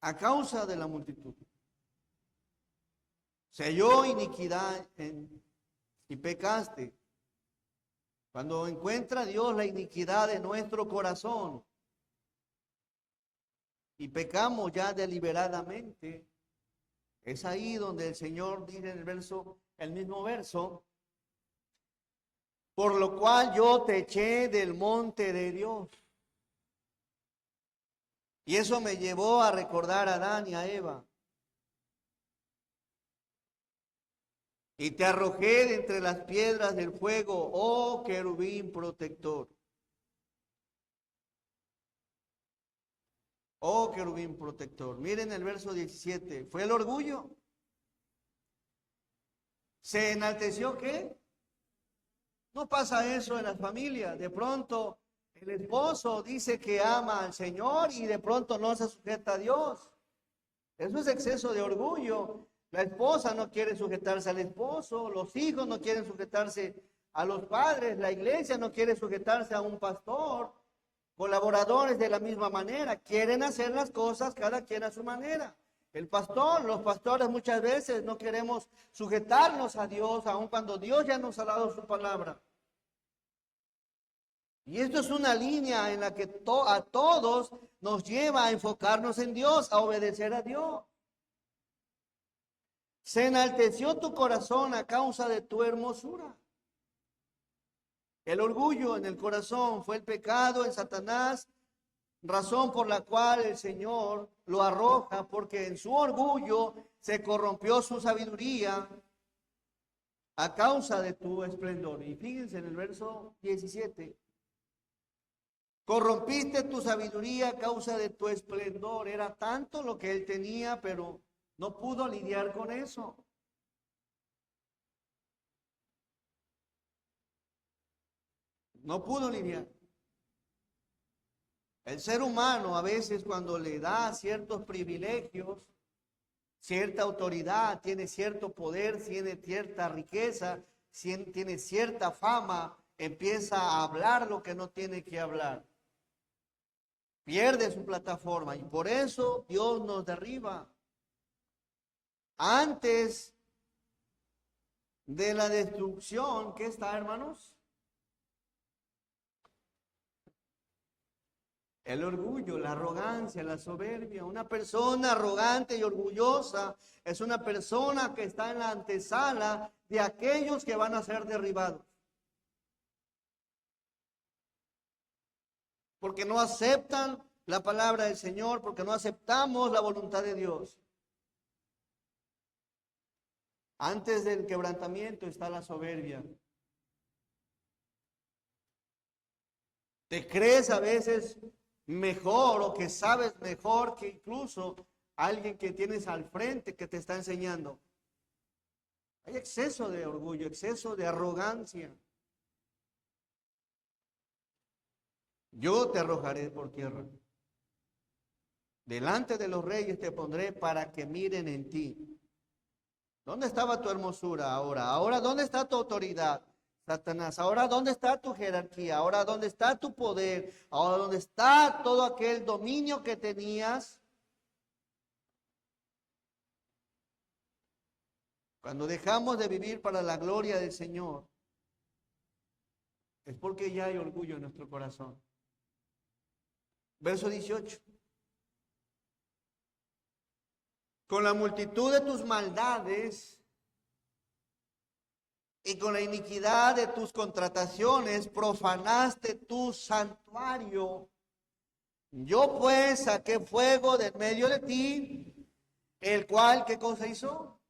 A causa de la multitud. Se halló iniquidad y pecaste. Cuando encuentra Dios la iniquidad de nuestro corazón y pecamos ya deliberadamente, es ahí donde el Señor dice en el mismo verso, por lo cual yo te eché del monte de Dios. Y eso me llevó a recordar a Adán y a Eva. Y te arrojé de entre las piedras del fuego, oh querubín protector. Oh querubín protector. Miren el verso 17. ¿Fue el orgullo? ¿Se enalteció qué? No pasa eso en las familias. De pronto el esposo dice que ama al Señor y de pronto no se sujeta a Dios. Eso es exceso de orgullo. La esposa no quiere sujetarse al esposo, los hijos no quieren sujetarse a los padres, la iglesia no quiere sujetarse a un pastor, colaboradores de la misma manera, quieren hacer las cosas cada quien a su manera. El pastor, los pastores muchas veces no queremos sujetarnos a Dios, aun cuando Dios ya nos ha dado su palabra. Y esto es una línea en la que a todos nos lleva a enfocarnos en Dios, a obedecer a Dios. Se enalteció tu corazón a causa de tu hermosura. El orgullo en el corazón fue el pecado en Satanás, razón por la cual el Señor lo arroja, porque en su orgullo se corrompió su sabiduría a causa de tu esplendor. Y fíjense en el verso 17. Corrompiste tu sabiduría a causa de tu esplendor. Era tanto lo que él tenía, pero no pudo lidiar con eso. No pudo lidiar. El ser humano a veces cuando le da ciertos privilegios, cierta autoridad, tiene cierto poder, tiene cierta riqueza, tiene cierta fama, empieza a hablar lo que no tiene que hablar. pierde su plataforma y por eso Dios nos derriba. Antes de la destrucción, ¿qué está, hermanos? El orgullo, la arrogancia, la soberbia. Una persona arrogante y orgullosa es una persona que está en la antesala de aquellos que van a ser derribados. Porque no aceptan la palabra del Señor, porque no aceptamos la voluntad de Dios. Antes del quebrantamiento está la soberbia. Te crees a veces mejor o que sabes mejor que incluso alguien que tienes al frente que te está enseñando. Hay exceso de orgullo, exceso de arrogancia. Yo te arrojaré por tierra. Delante de los reyes te pondré para que miren en ti. ¿Dónde estaba tu hermosura ahora? Ahora, ¿dónde está tu autoridad, Satanás? Ahora, ¿dónde está tu jerarquía? Ahora, ¿dónde está tu poder? Ahora, ¿dónde está todo aquel dominio que tenías? Cuando dejamos de vivir para la gloria del Señor, es porque ya hay orgullo en nuestro corazón. Verso 18. Con la multitud de tus maldades y con la iniquidad de tus contrataciones profanaste tu santuario. Yo pues saqué fuego de en medio de ti, el cual, ¿qué cosa hizo?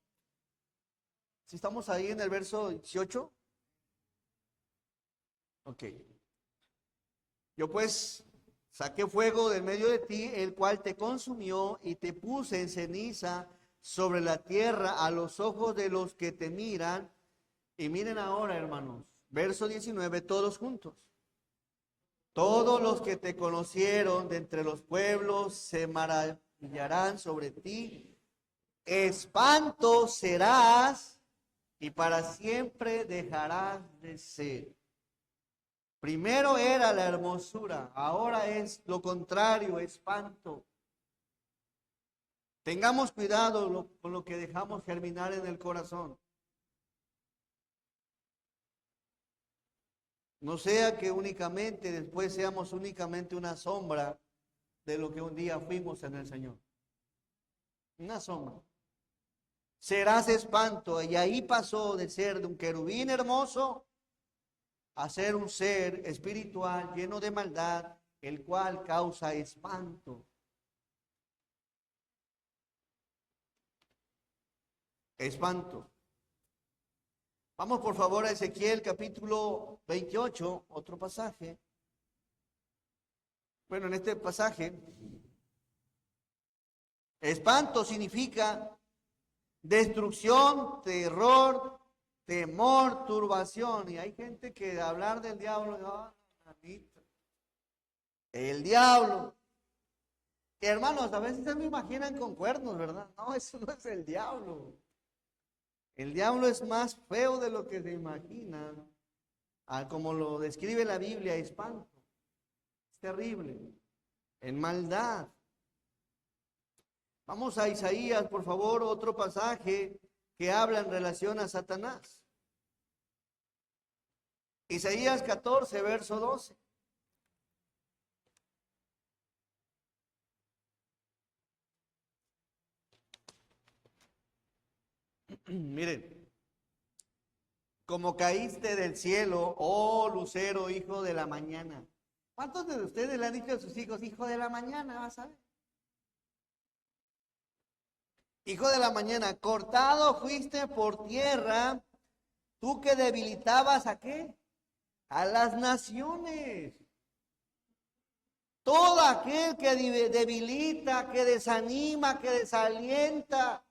Si estamos ahí en el verso 18. Ok. Yo pues saqué fuego de en medio de ti, el cual te consumió y te puse en ceniza sobre la tierra a los ojos de los que te miran. Y miren ahora, hermanos, verso 19, todos juntos. Todos los que te conocieron de entre los pueblos se maravillarán sobre ti. Espanto serás y para siempre dejarás de ser. Primero era la hermosura, ahora es lo contrario, espanto. Tengamos cuidado con lo que dejamos germinar en el corazón. No sea que únicamente después seamos únicamente una sombra de lo que un día fuimos en el Señor. Una sombra. Serás espanto, y ahí pasó de ser de un querubín hermoso a ser un ser espiritual lleno de maldad, el cual causa espanto. Espanto. Vamos por favor a Ezequiel capítulo 28, otro pasaje. Bueno, en este pasaje, espanto significa destrucción, terror, temor, turbación. Y hay gente que hablar del diablo, el diablo. Que hermanos, a veces se me imaginan con cuernos, ¿verdad? No, eso no es el diablo. El diablo es más feo de lo que se imagina. Como lo describe la Biblia, espanto. Es terrible. En maldad. Vamos a Isaías, por favor, otro pasaje que habla en relación a Satanás. Isaías 14, verso 12. Miren, como caíste del cielo, oh lucero, hijo de la mañana. ¿Cuántos de ustedes le han dicho a sus hijos, hijo de la mañana, vas a ver? Hijo de la mañana, cortado fuiste por tierra, tú que debilitabas ¿a qué? A las naciones. Todo aquel que debilita, que desanima, que desalienta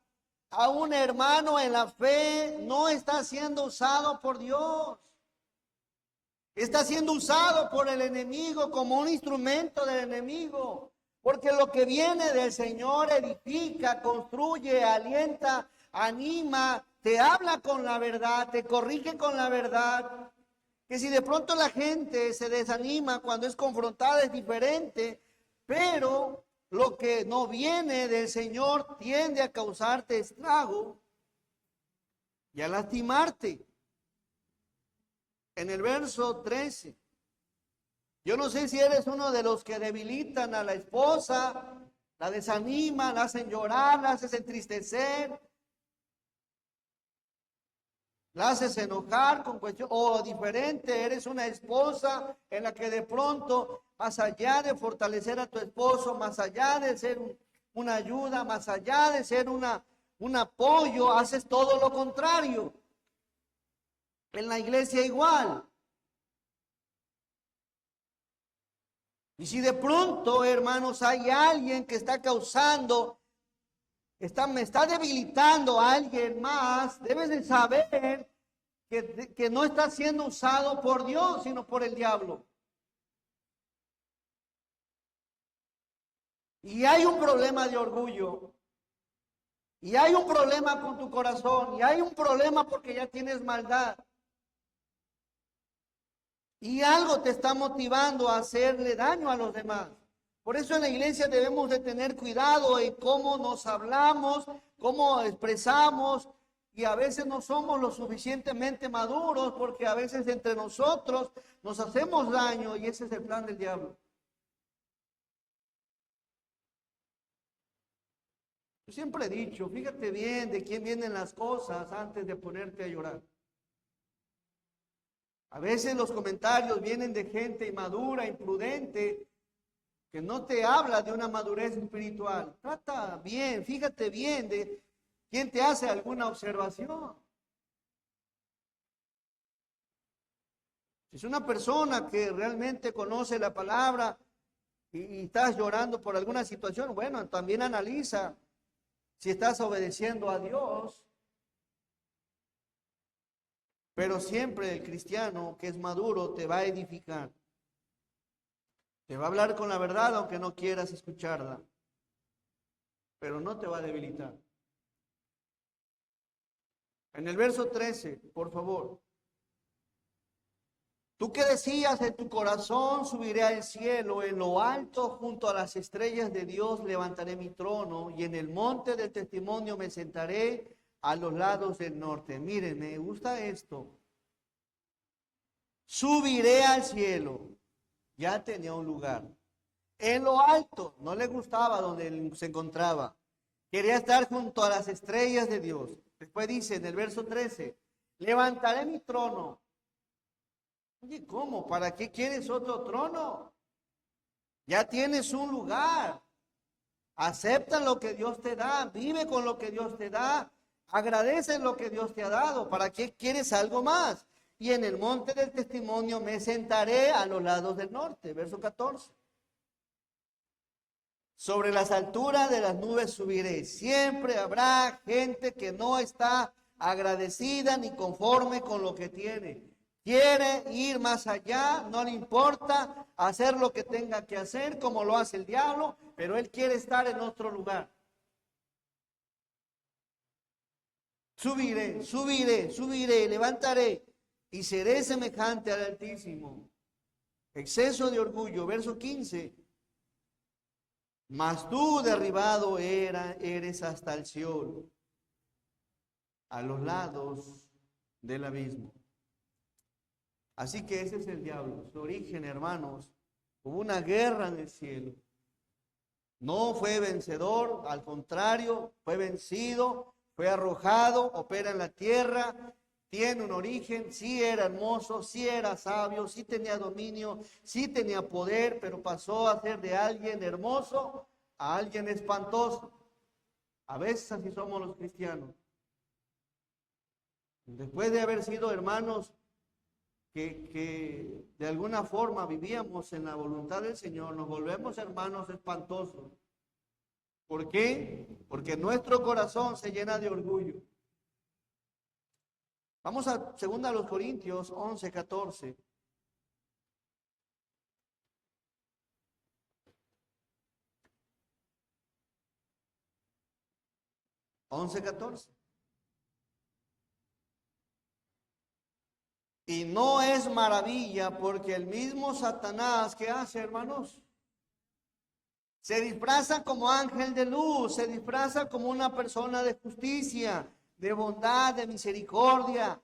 a un hermano en la fe, no está siendo usado por Dios. Está siendo usado por el enemigo como un instrumento del enemigo. Porque lo que viene del Señor edifica, construye, alienta, anima, te habla con la verdad, te corrige con la verdad. Que si de pronto la gente se desanima cuando es confrontada es diferente, Pero lo que no viene del Señor tiende a causarte estrago y a lastimarte. En el verso 13. Yo no sé si eres uno de los que debilitan a la esposa, la desaniman, la hacen llorar, la haces entristecer, la haces enojar con cuestión, o diferente, eres una esposa en la que de pronto, más allá de fortalecer a tu esposo, más allá de ser una ayuda, más allá de ser un apoyo, haces todo lo contrario. En la iglesia igual. Y si de pronto, hermanos, hay alguien que está causando, me está debilitando a alguien más, debes de saber que no está siendo usado por Dios, sino por el diablo. Y hay un problema de orgullo. Y hay un problema con tu corazón. Y hay un problema porque ya tienes maldad. Y algo te está motivando a hacerle daño a los demás. Por eso en la iglesia debemos de tener cuidado en cómo nos hablamos, cómo expresamos, y a veces no somos lo suficientemente maduros porque a veces entre nosotros nos hacemos daño y ese es el plan del diablo. Yo siempre he dicho, fíjate bien de quién vienen las cosas antes de ponerte a llorar. A veces los comentarios vienen de gente inmadura, imprudente, que no te habla de una madurez espiritual. Trata bien, fíjate bien de quién te hace alguna observación. Si es una persona que realmente conoce la palabra y estás llorando por alguna situación, bueno, también analiza si estás obedeciendo a Dios. Pero siempre el cristiano que es maduro te va a edificar. Te va a hablar con la verdad aunque no quieras escucharla. Pero no te va a debilitar. En el verso 13, por favor. Tú que decías en tu corazón, subiré al cielo, en lo alto junto a las estrellas de Dios levantaré mi trono y en el monte del testimonio me sentaré a los lados del norte. Miren, me gusta esto. Subiré al cielo. Ya tenía un lugar. En lo alto, no le gustaba donde él se encontraba. Quería estar junto a las estrellas de Dios. Después dice en el verso 13, levantaré mi trono. Oye, ¿cómo? ¿Para qué quieres otro trono? Ya tienes un lugar. Acepta lo que Dios te da. Vive con lo que Dios te da. Agradece lo que Dios te ha dado. ¿Para qué quieres algo más? Y en el monte del testimonio me sentaré a los lados del norte. Verso 14. Sobre las alturas de las nubes subiré. Siempre habrá gente que no está agradecida ni conforme con lo que tiene. Quiere ir más allá, no le importa hacer lo que tenga que hacer como lo hace el diablo, pero él quiere estar en otro lugar. Subiré, subiré, subiré, levantaré y seré semejante al Altísimo. Exceso de orgullo, verso 15. Mas tú derribado eres hasta el Seol, a los lados del abismo. Así que ese es el diablo, su origen, hermanos. Hubo una guerra en el cielo. No fue vencedor, al contrario, fue vencido, fue arrojado, opera en la tierra, tiene un origen, sí era hermoso, sí era sabio, sí tenía dominio, sí tenía poder, pero pasó a ser de alguien hermoso a alguien espantoso. A veces así somos los cristianos. Después de haber sido hermanos que de alguna forma vivíamos en la voluntad del Señor, nos volvemos hermanos espantosos. ¿Por qué? Porque nuestro corazón se llena de orgullo. Vamos a 2 Corintios 11, 14. 11:14. Y no es maravilla porque el mismo Satanás, ¿qué hace, hermanos? Se disfraza como ángel de luz, se disfraza como una persona de justicia, de bondad, de misericordia.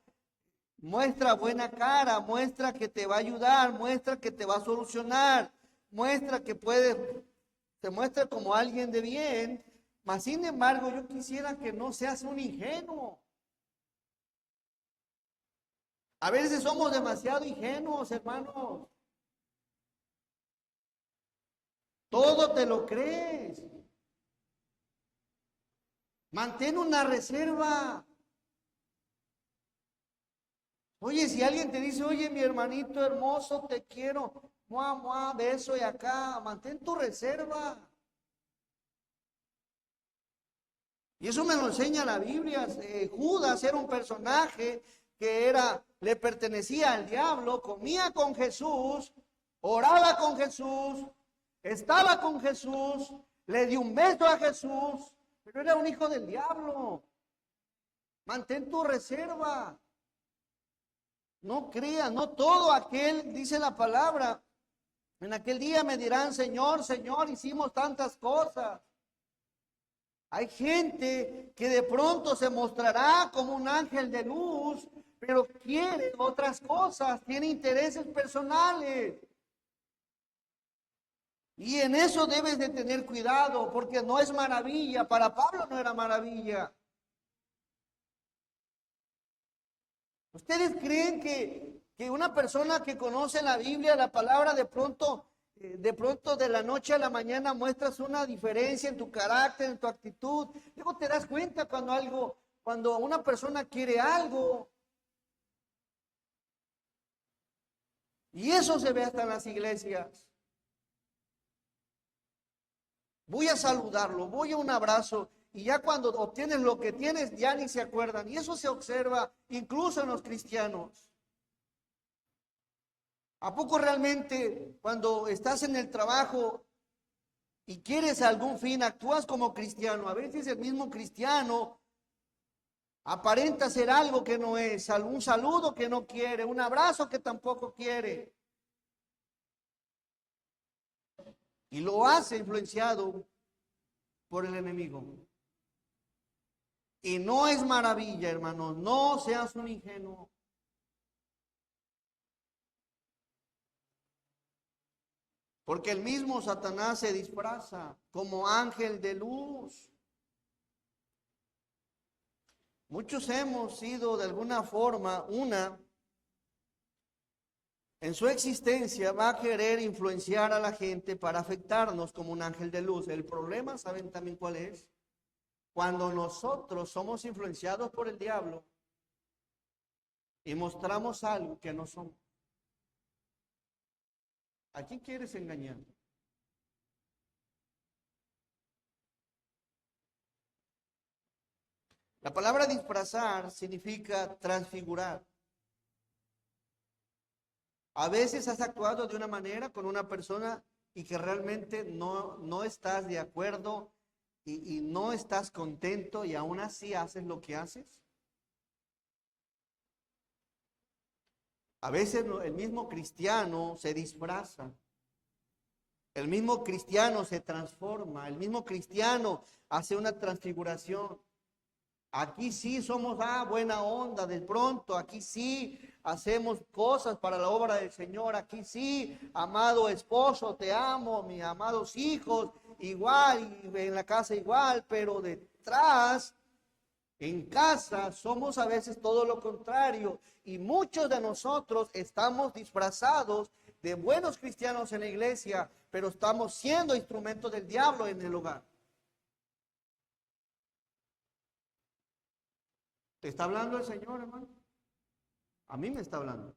Muestra buena cara, muestra que te va a ayudar, muestra que te va a solucionar, muestra que puede, te muestra como alguien de bien. Mas sin embargo, yo quisiera que no seas un ingenuo. A veces somos demasiado ingenuos, hermanos. Todo te lo crees. Mantén una reserva. Oye, si alguien te dice, oye, mi hermanito hermoso, te quiero, muah, muah, beso y acá, mantén tu reserva. Y eso me lo enseña la Biblia. Judas era un personaje que le pertenecía al diablo, comía con Jesús, oraba con Jesús, estaba con Jesús, le dio un beso a Jesús, pero era un hijo del diablo. Mantén tu reserva. No creas, no todo aquel, dice la palabra, en aquel día me dirán, Señor, Señor, hicimos tantas cosas. Hay gente que de pronto se mostrará como un ángel de luz, pero quiere otras cosas, tiene intereses personales. Y en eso debes de tener cuidado, porque no es maravilla. Para Pablo no era maravilla. ¿Ustedes creen que una persona que conoce la Biblia, la palabra, de pronto de la noche a la mañana muestras una diferencia en tu carácter, en tu actitud? Luego te das cuenta cuando una persona quiere algo. Y eso se ve hasta en las iglesias. Voy a saludarlo, voy a un abrazo. Y ya cuando obtienes lo que tienes, ya ni se acuerdan. Y eso se observa incluso en los cristianos. ¿A poco realmente cuando estás en el trabajo y quieres algún fin, actúas como cristiano? A veces el mismo cristiano aparenta ser algo que no es, un saludo que no quiere, un abrazo que tampoco quiere. Y lo hace influenciado por el enemigo. Y no es maravilla, hermanos, no seas un ingenuo. Porque el mismo Satanás se disfraza como ángel de luz. Muchos hemos sido de alguna forma en su existencia va a querer influenciar a la gente para afectarnos como un ángel de luz. El problema, ¿saben también cuál es? Cuando nosotros somos influenciados por el diablo y mostramos algo que no somos. ¿A quién quieres engañar? La palabra disfrazar significa transfigurar. A veces has actuado de una manera con una persona y que realmente no estás de acuerdo y no estás contento y aún así haces lo que haces. A veces el mismo cristiano se disfraza, el mismo cristiano se transforma, el mismo cristiano hace una transfiguración. Aquí sí somos buena onda, de pronto, aquí sí hacemos cosas para la obra del Señor, aquí sí, amado esposo, te amo, mis amados hijos, igual, y en la casa igual, pero detrás, en casa, somos a veces todo lo contrario, y muchos de nosotros estamos disfrazados de buenos cristianos en la iglesia, pero estamos siendo instrumentos del diablo en el hogar. ¿Te está hablando el Señor, hermano? A mí me está hablando.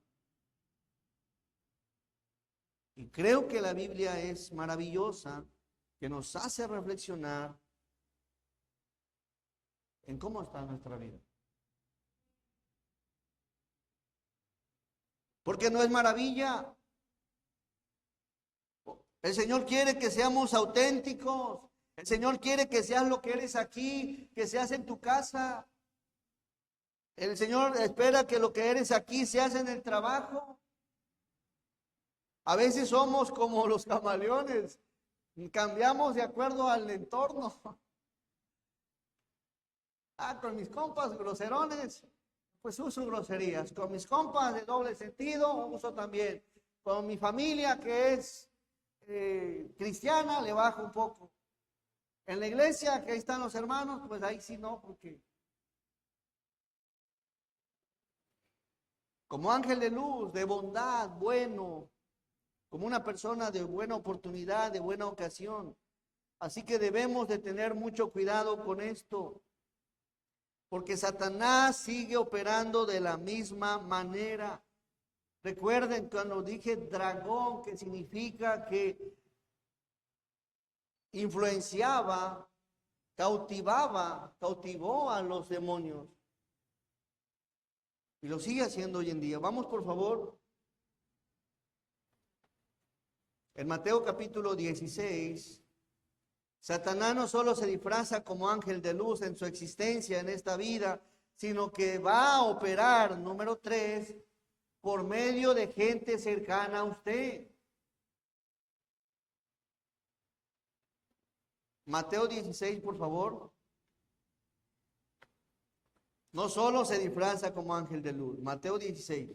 Y creo que la Biblia es maravillosa, que nos hace reflexionar en cómo está nuestra vida. Porque no es maravilla. El Señor quiere que seamos auténticos. El Señor quiere que seas lo que eres aquí, que seas en tu casa. El Señor espera que lo que eres aquí seas en el trabajo. A veces somos como los camaleones. Cambiamos de acuerdo al entorno. Con mis compas groserones, pues uso groserías. Con mis compas de doble sentido, uso también. Con mi familia que es cristiana, le bajo un poco. En la iglesia, que ahí están los hermanos, pues ahí sí no, porque como ángel de luz, de bondad, bueno, como una persona de buena oportunidad, de buena ocasión. Así que debemos de tener mucho cuidado con esto, porque Satanás sigue operando de la misma manera. Recuerden cuando dije dragón, que significa que influenciaba, cautivó a los demonios. Y lo sigue haciendo hoy en día. Vamos por favor. En Mateo capítulo 16, Satanás no solo se disfraza como ángel de luz en su existencia en esta vida, sino que va a operar, número 3, por medio de gente cercana a usted. Mateo 16, por favor. No solo se disfraza como ángel de luz. Mateo 16,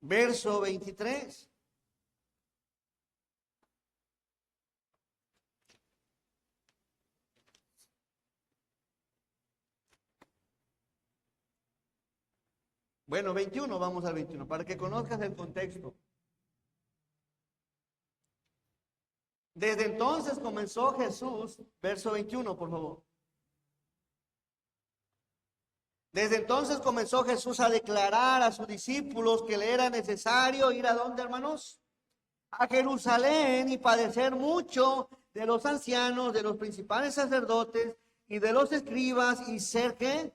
verso 23. Bueno, 21, vamos al 21, para que conozcas el contexto. Desde entonces comenzó Jesús, verso 21, por favor. Desde entonces comenzó Jesús a declarar a sus discípulos que le era necesario ir a ¿dónde, hermanos? A Jerusalén y padecer mucho de los ancianos, de los principales sacerdotes y de los escribas y ser ¿qué?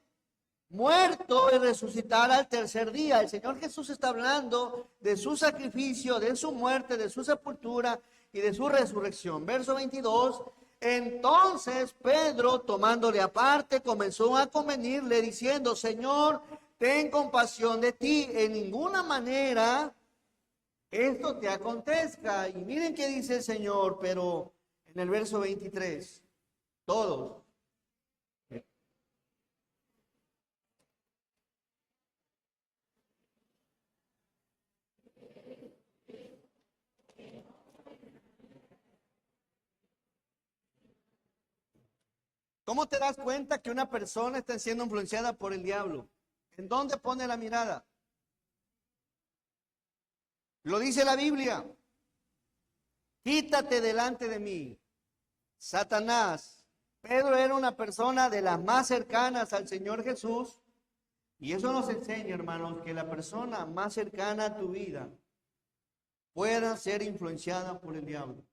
Muerto y resucitar al tercer día. El Señor Jesús está hablando de su sacrificio, de su muerte, de su sepultura y de su resurrección. Verso 22. Entonces Pedro, tomándole aparte, comenzó a convenirle diciendo: Señor, ten compasión de ti, en ninguna manera esto te acontezca. Y miren qué dice el Señor, pero en el verso 23, todos. ¿Cómo te das cuenta que una persona está siendo influenciada por el diablo? ¿En dónde pone la mirada? Lo dice la Biblia. Quítate delante de mí, Satanás. Pedro era una persona de las más cercanas al Señor Jesús. Y eso nos enseña, hermanos, que la persona más cercana a tu vida pueda ser influenciada por el diablo.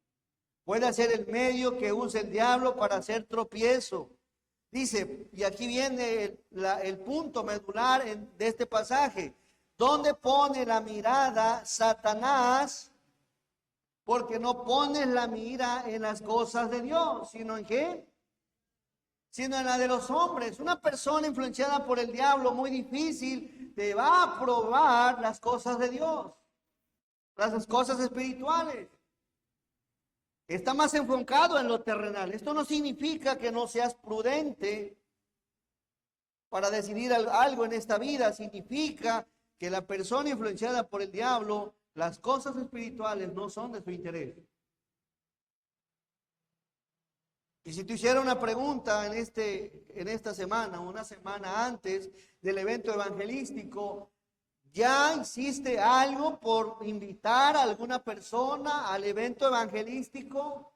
Puede ser el medio que use el diablo para hacer tropiezo. Dice, y aquí viene el punto medular de este pasaje. ¿Dónde pone la mirada Satanás? Porque no pones la mira en las cosas de Dios, sino en ¿qué? Sino en la de los hombres. Una persona influenciada por el diablo, muy difícil, te va a probar las cosas de Dios, las cosas espirituales. Está más enfocado en lo terrenal. Esto no significa que no seas prudente para decidir algo en esta vida. Significa que la persona influenciada por el diablo, las cosas espirituales no son de su interés. Y si te hiciera una pregunta en esta semana, una semana antes del evento evangelístico, ¿ya hiciste algo por invitar a alguna persona al evento evangelístico?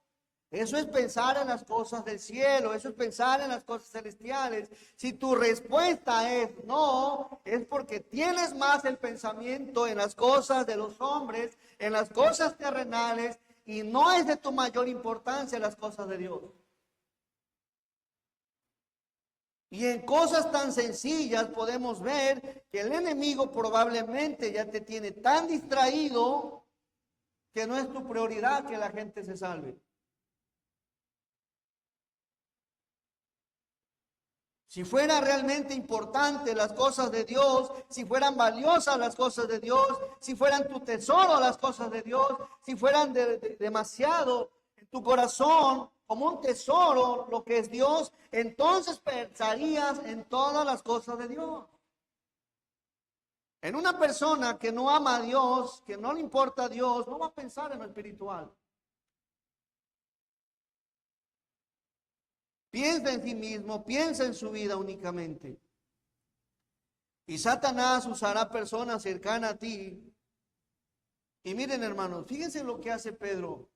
Eso es pensar en las cosas del cielo, eso es pensar en las cosas celestiales. Si tu respuesta es no, es porque tienes más el pensamiento en las cosas de los hombres, en las cosas terrenales, y no es de tu mayor importancia las cosas de Dios. Y en cosas tan sencillas podemos ver que el enemigo probablemente ya te tiene tan distraído que no es tu prioridad que la gente se salve. Si fuera realmente importante las cosas de Dios, si fueran valiosas las cosas de Dios, si fueran tu tesoro las cosas de Dios, si fueran demasiado, tu corazón como un tesoro lo que es Dios, entonces pensarías en todas las cosas de Dios. En una persona que no ama a Dios, que no le importa a Dios, no va a pensar en lo espiritual. Piensa en sí mismo, piensa en su vida únicamente. Y Satanás usará personas cercanas a ti. Y miren, hermanos, fíjense lo que hace Pedro.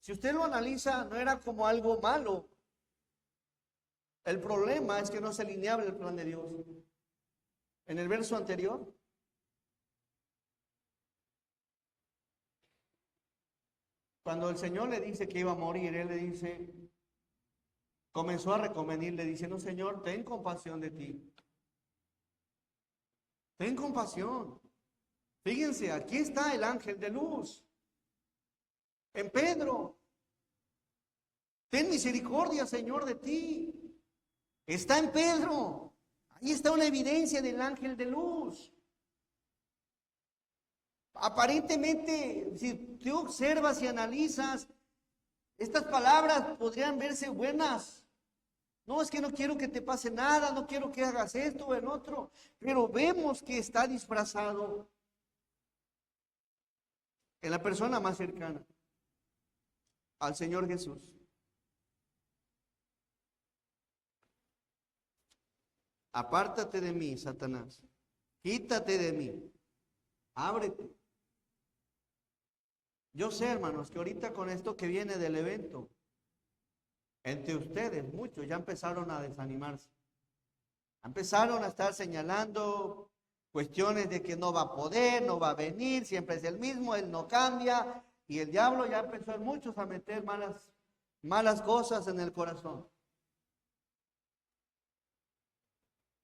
Si usted lo analiza, no era como algo malo. El problema es que no se alineaba el plan de Dios. En el verso anterior, cuando el Señor le dice que iba a morir, Él le dice, comenzó a recomendarle, diciendo, Señor, ten compasión de ti. Ten compasión. Fíjense, aquí está el ángel de luz. En Pedro. Ten misericordia, Señor, de ti. Está en Pedro. Ahí está una evidencia del ángel de luz. Aparentemente, si tú observas y analizas, estas palabras podrían verse buenas. No, es que no quiero que te pase nada, no quiero que hagas esto o el otro. Pero vemos que está disfrazado en la persona más cercana al Señor Jesús. Apártate de mí, Satanás. Quítate de mí. Ábrete. Yo sé, hermanos, que ahorita con esto que viene del evento, entre ustedes, muchos ya empezaron a desanimarse. Empezaron a estar señalando cuestiones de que no va a poder, no va a venir, siempre es el mismo, él no cambia. Y el diablo ya empezó en muchos a meter malas cosas en el corazón.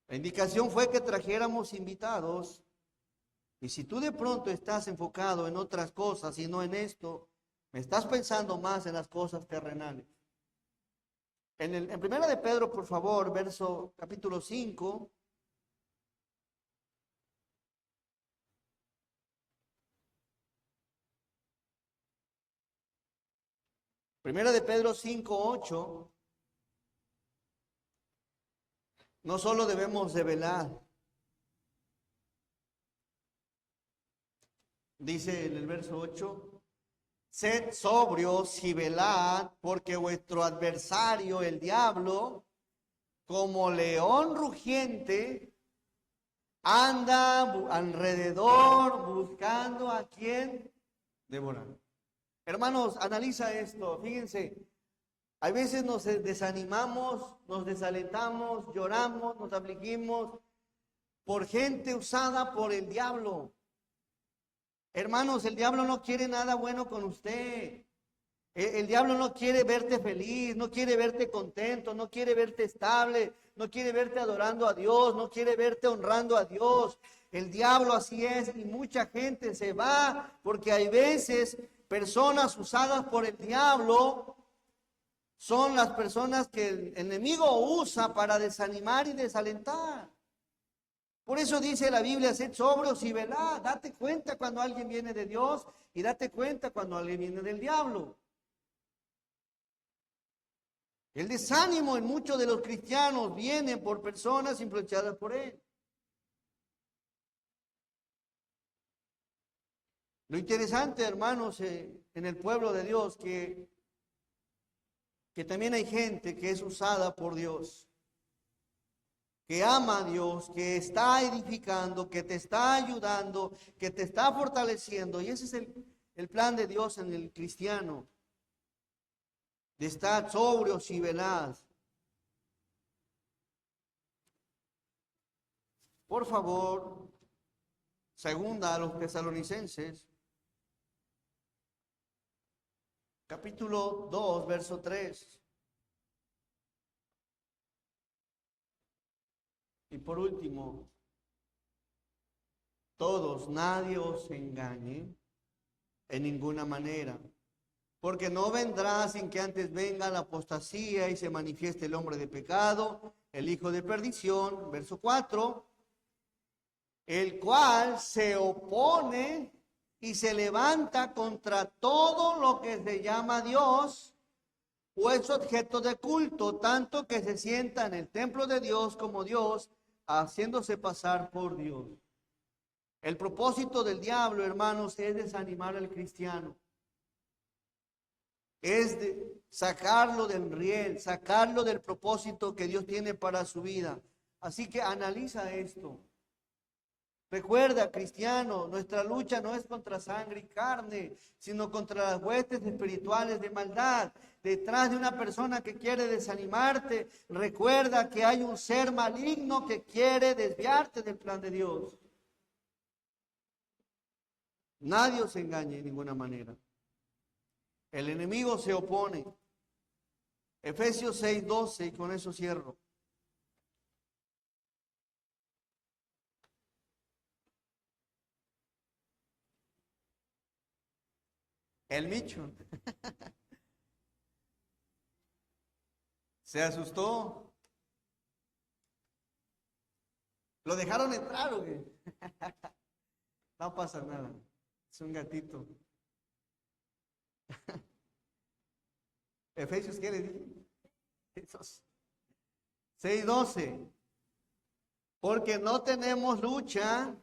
La indicación fue que trajéramos invitados. Y si tú de pronto estás enfocado en otras cosas y no en esto, me estás pensando más en las cosas terrenales. En primera de Pedro, por favor, capítulo 5. Primera de Pedro 5:8. No solo debemos de velar. Dice en el verso 8. Sed sobrios y velad, porque vuestro adversario, el diablo, como león rugiente, anda alrededor buscando a quien devorar. Hermanos, analiza esto, fíjense. Hay veces nos desanimamos, nos desalentamos, lloramos, nos afligimos por gente usada por el diablo. Hermanos, el diablo no quiere nada bueno con usted. El diablo no quiere verte feliz, no quiere verte contento, no quiere verte estable, no quiere verte adorando a Dios, no quiere verte honrando a Dios. El diablo así es y mucha gente se va porque hay veces personas usadas por el diablo son las personas que el enemigo usa para desanimar y desalentar. Por eso dice la Biblia, sed sobrios y velad. Date cuenta cuando alguien viene de Dios y date cuenta cuando alguien viene del diablo. El desánimo en muchos de los cristianos viene por personas influenciadas por él. Lo interesante, hermanos, en el pueblo de Dios, que también hay gente que es usada por Dios, que ama a Dios, que está edificando, que te está ayudando, que te está fortaleciendo. Y ese es el plan de Dios en el cristiano, de estar sobrios y velad. Por favor, segunda a los Tesalonicenses, capítulo 2, verso 3. Y por último, todos, nadie os engañe en ninguna manera, porque no vendrá sin que antes venga la apostasía y se manifieste el hombre de pecado, el hijo de perdición, verso 4, el cual se opone y se levanta contra todo lo que se llama Dios o es objeto de culto, tanto que se sienta en el templo de Dios como Dios, haciéndose pasar por Dios. El propósito del diablo, hermanos, es desanimar al cristiano. Es de sacarlo del riel, sacarlo del propósito que Dios tiene para su vida. Así que analiza esto. Recuerda, cristiano, nuestra lucha no es contra sangre y carne, sino contra las huestes espirituales de maldad. Detrás de una persona que quiere desanimarte, recuerda que hay un ser maligno que quiere desviarte del plan de Dios. Nadie os engañe de ninguna manera. El enemigo se opone. Efesios 6:12, y con eso cierro. El Micho se asustó. ¿Lo dejaron entrar o qué? No pasa nada. Es un gatito. Efesios, ¿qué le dije? 6:12. Porque no tenemos lucha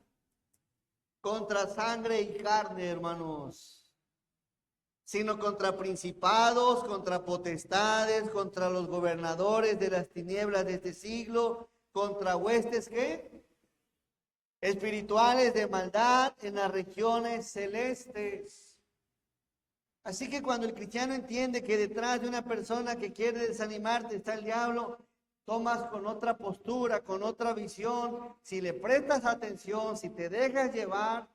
contra sangre y carne, hermanos, sino contra principados, contra potestades, contra los gobernadores de las tinieblas de este siglo, contra huestes, ¿qué? Espirituales de maldad en las regiones celestes. Así que cuando el cristiano entiende que detrás de una persona que quiere desanimarte está el diablo, tomas con otra postura, con otra visión, si le prestas atención, si te dejas llevar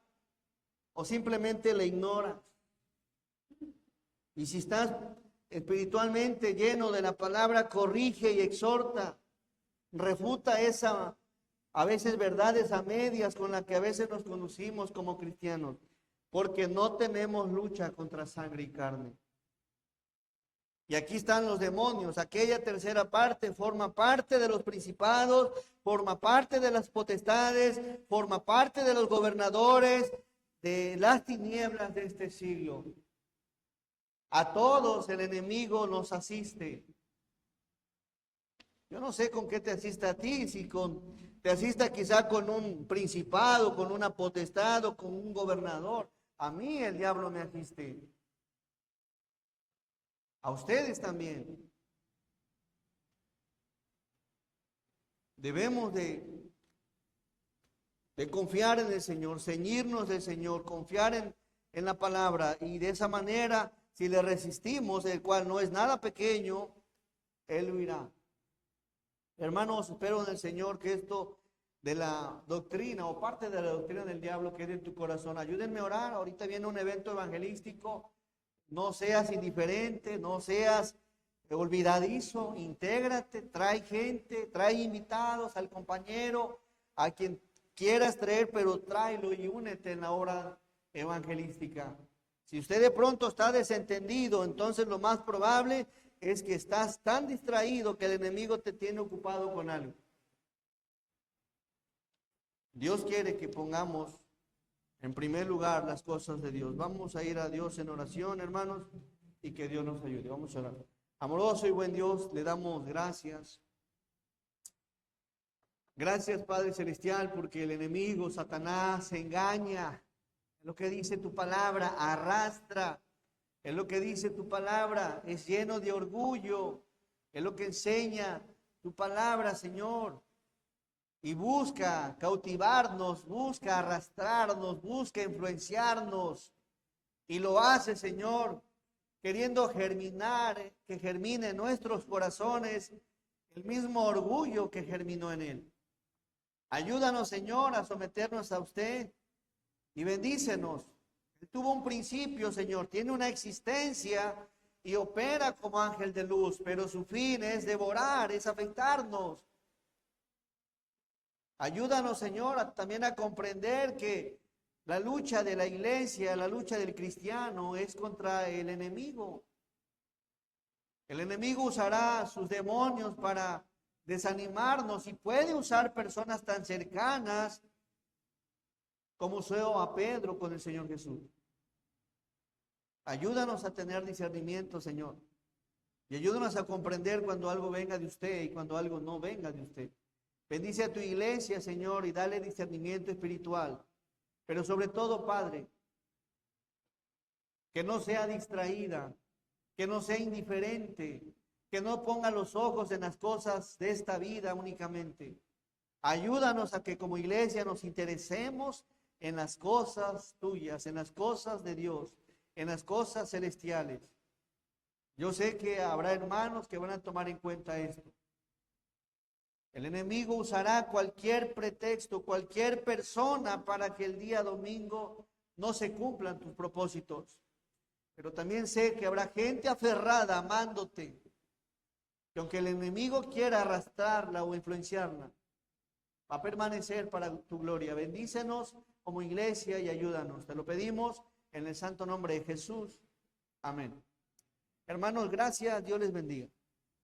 o simplemente le ignoras. Y si estás espiritualmente lleno de la palabra, corrige y exhorta, refuta esa, a veces verdades a medias con la que a veces nos conducimos como cristianos, porque no tenemos lucha contra sangre y carne. Y aquí están los demonios. Aquella tercera parte forma parte de los principados, forma parte de las potestades, forma parte de los gobernadores de las tinieblas de este siglo. A todos el enemigo nos asiste. Yo no sé con qué te asista a ti, si te asista quizá con un principado, con una potestad o con un gobernador. A mí el diablo me asiste. A ustedes también. Debemos de confiar en el Señor, ceñirnos del Señor, confiar en la palabra, y de esa manera, si le resistimos, el cual no es nada pequeño, Él huirá. Hermanos, espero en el Señor que esto de la doctrina o parte de la doctrina del diablo quede en tu corazón. Ayúdenme a orar. Ahorita viene un evento evangelístico. No seas indiferente, no seas olvidadizo, intégrate, trae gente, trae invitados al compañero, a quien quieras traer, pero tráelo y únete en la obra evangelística. Si usted de pronto está desentendido, entonces lo más probable es que estás tan distraído que el enemigo te tiene ocupado con algo. Dios quiere que pongamos en primer lugar las cosas de Dios. Vamos a ir a Dios en oración, hermanos, y que Dios nos ayude. Vamos a orar. Amoroso y buen Dios, le damos gracias. Gracias, Padre Celestial, porque el enemigo, Satanás, se engaña. Es lo que dice tu palabra, arrastra. Es lo que dice tu palabra, es lleno de orgullo. Es lo que enseña tu palabra, Señor. Y busca cautivarnos, busca arrastrarnos, busca influenciarnos. Y lo hace, Señor, queriendo germinar, que germine en nuestros corazones el mismo orgullo que germinó en él. Ayúdanos, Señor, a someternos a usted y bendícenos. Él tuvo un principio, Señor, tiene una existencia y opera como ángel de luz, pero su fin es devorar, es afectarnos. Ayúdanos, Señor, también a comprender que la lucha de la iglesia, la lucha del cristiano es contra el enemigo. El enemigo usará sus demonios para desanimarnos y puede usar personas tan cercanas como usó a Pedro con el Señor Jesús. Ayúdanos a tener discernimiento, Señor. Y ayúdanos a comprender cuando algo venga de usted y cuando algo no venga de usted. Bendice a tu iglesia, Señor, y dale discernimiento espiritual. Pero sobre todo, Padre, que no sea distraída, que no sea indiferente, que no ponga los ojos en las cosas de esta vida únicamente. Ayúdanos a que como iglesia nos interesemos en las cosas tuyas, en las cosas de Dios, en las cosas celestiales. Yo sé que habrá hermanos que van a tomar en cuenta esto. El enemigo usará cualquier pretexto, cualquier persona para que el día domingo no se cumplan tus propósitos. Pero también sé que habrá gente aferrada amándote, que aunque el enemigo quiera arrastrarla o influenciarla, va a permanecer para tu gloria. Bendícenos como iglesia y ayúdanos. Te lo pedimos en el santo nombre de Jesús. Amén. Hermanos, gracias. Dios les bendiga.